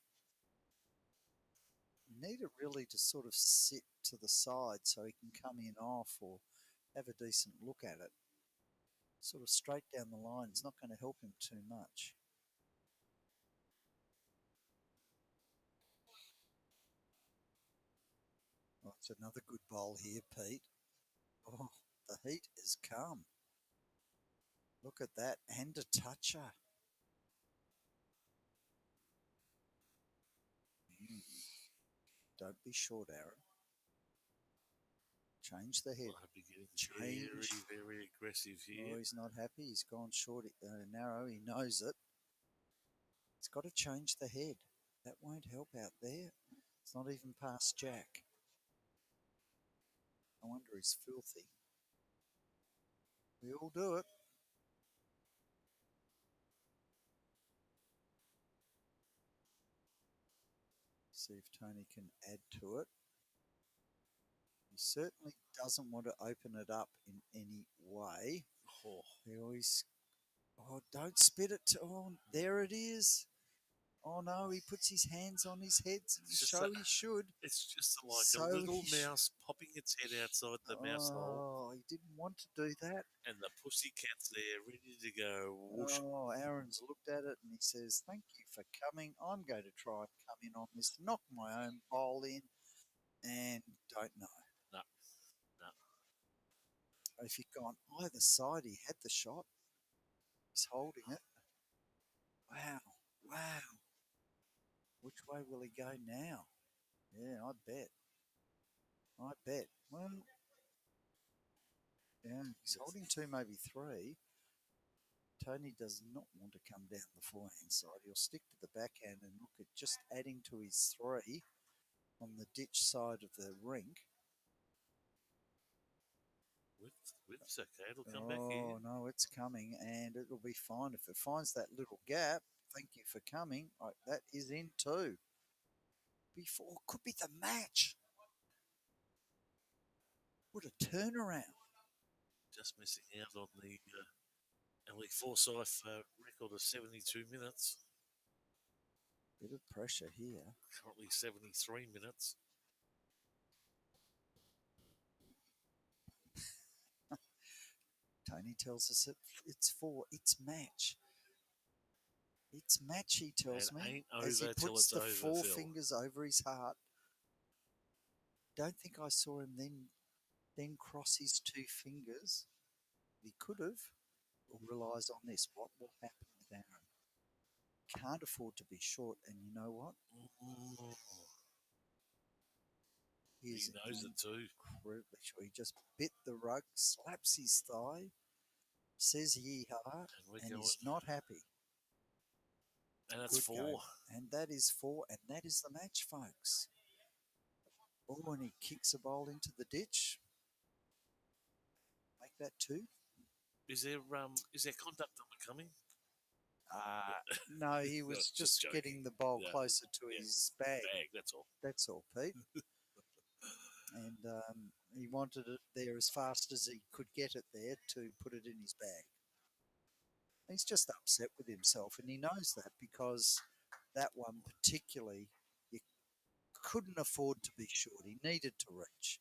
Speaker 2: You need it really to sort of sit to the side so he can come in off or have a decent look at it. Sort of straight down the line is not going to help him too much. Oh, it's another good bowl here, Pete. Oh, the heat has come. Look at that, and a toucher. Don't be short, Aaron. Change the head.
Speaker 1: I'll be getting very, very aggressive here.
Speaker 2: Oh, he's not happy. He's gone short, narrow. He knows it. He's got to change the head. That won't help out there. It's not even past Jack. I wonder he's filthy. We all do it. See if Tony can add to it. He certainly doesn't want to open it up in any way.
Speaker 1: Oh.
Speaker 2: He always, don't spit it. There it is. Oh no, he puts his hands on his head to show he should.
Speaker 1: It's just like a little mouse popping its head outside the mouse hole.
Speaker 2: Oh, he didn't want to do that.
Speaker 1: And the pussycat's there, ready to go. Whoosh.
Speaker 2: Oh, Aaron's looked at it and he says, "Thank you for coming. I'm going to try and come in on this, knock my own bowl in, and don't know."
Speaker 1: No.
Speaker 2: If he'd gone either side, he had the shot. He's holding it. Wow. Which way will he go now? Yeah, I bet. Well, yeah, he's holding two, maybe three. Tony does not want to come down the forehand side. He'll stick to the backhand and look at just adding to his three on the ditch side of the rink.
Speaker 1: With It's okay. It'll come back here.
Speaker 2: Oh, no, it's coming, and it'll be fine. If it finds that little gap, thank you for coming. Right, that is in two. Before, could be the match. What a turnaround.
Speaker 1: Just missing out on the Ellie Forsyth record of 72 minutes.
Speaker 2: Bit of pressure here.
Speaker 1: Currently 73 minutes.
Speaker 2: Tony tells us it's four. It's match. It's match, he tells
Speaker 1: It
Speaker 2: me,
Speaker 1: ain't
Speaker 2: as he
Speaker 1: over till
Speaker 2: puts
Speaker 1: it's
Speaker 2: the
Speaker 1: over,
Speaker 2: four
Speaker 1: Phil.
Speaker 2: fingers over his heart. Don't think I saw him then cross his two fingers. He could have. We'll relies on this. What will happen with Aaron? Can't afford to be short, and you know what?
Speaker 1: Ooh,
Speaker 2: He's
Speaker 1: he knows it too.
Speaker 2: incredibly short. He just bit the rug, slaps his thigh, says yeehaw,
Speaker 1: And we're
Speaker 2: and
Speaker 1: going.
Speaker 2: is not happy.
Speaker 1: And that's
Speaker 2: Good
Speaker 1: 4.
Speaker 2: game. And that is four, and that is the match, folks. Oh, and he kicks a bowl into the ditch. Make that two.
Speaker 1: Is there conduct on the coming?
Speaker 2: No, he was
Speaker 1: No, just
Speaker 2: getting
Speaker 1: joking.
Speaker 2: the bowl
Speaker 1: Yeah.
Speaker 2: closer to
Speaker 1: Yeah.
Speaker 2: his bag.
Speaker 1: That's all.
Speaker 2: That's all, Pete. And he wanted it there as fast as he could get it there to put it in his bag. He's just upset with himself, and he knows that because that one particularly, you couldn't afford to be short. He needed to reach.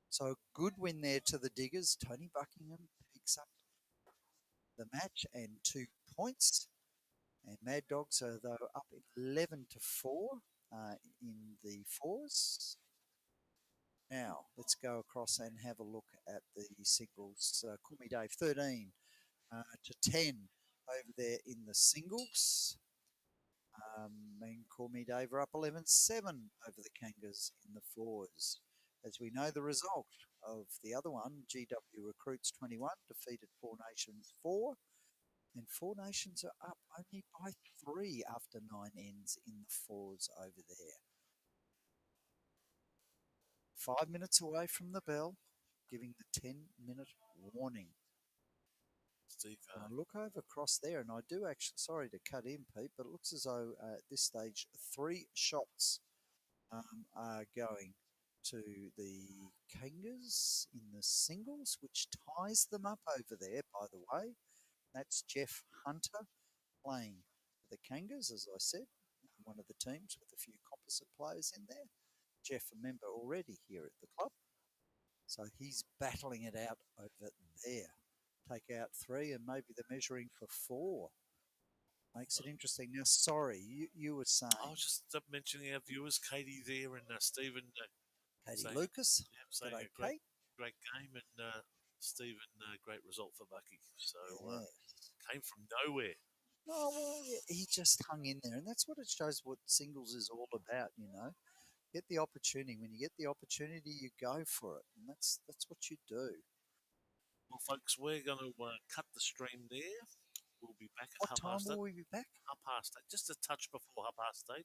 Speaker 2: So good win there to the Diggers. Tony Buckingham picks up the match and 2 points. And Mad Dogs are though up 11-4 in the fours. Now let's go across and have a look at the singles. Call me Dave, 13 to 10 over there in the singles. And Call Me Dave are up 11-7 over the Kangas in the fours. As we know the result of the other one, GW Recruits 21 defeated Four Nations 4. And Four Nations are up only by 3 after 9 ends in the fours over there. 5 minutes away from the bell, giving the 10-minute warning.
Speaker 1: Steve.
Speaker 2: I look over across there, and I do actually, sorry to cut in, Pete, but it looks as though at this stage 3 shots are going to the Kangas in the singles, which ties them up over there, by the way. That's Jeff Hunter playing for the Kangas, as I said, one of the teams with a few composite players in there. Jeff, a member already here at the club. So he's battling it out over there. Take out 3 and maybe they're measuring for 4. Makes it interesting. Now, sorry, you were saying.
Speaker 1: I was just mentioning our viewers, Katie there and Stephen.
Speaker 2: Katie Lucas.
Speaker 1: Saying
Speaker 2: G'day,
Speaker 1: a great,
Speaker 2: Kate.
Speaker 1: great game, and Stephen, great result for Bucky. So
Speaker 2: Yeah.
Speaker 1: came from nowhere.
Speaker 2: Oh, well, he just hung in there, and that's what it shows what singles is all about, you know. Get the opportunity. When you get the opportunity, you go for it, and that's what you do.
Speaker 1: Well, folks, we're going to cut the stream there. We'll be back at
Speaker 2: What time will we be back?
Speaker 1: 8:30, just a touch before 8:30,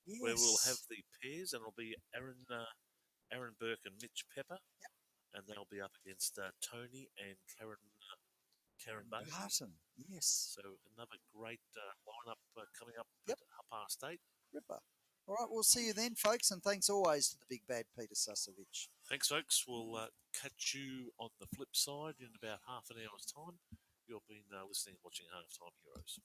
Speaker 2: Yes.
Speaker 1: where we'll have the pairs, and it'll be Aaron Burke and Mitch Pepper,
Speaker 2: Yep.
Speaker 1: and they'll be up against Tony and Karen
Speaker 2: Barton. Yes.
Speaker 1: So another great lineup coming up
Speaker 2: Yep.
Speaker 1: at 8:30.
Speaker 2: Ripper. All right, we'll see you then, folks, and thanks always to the big bad Peter Susovich.
Speaker 1: Thanks, folks. We'll catch you on the flip side in about half an hour's time. You've been listening and watching Halftime Heroes.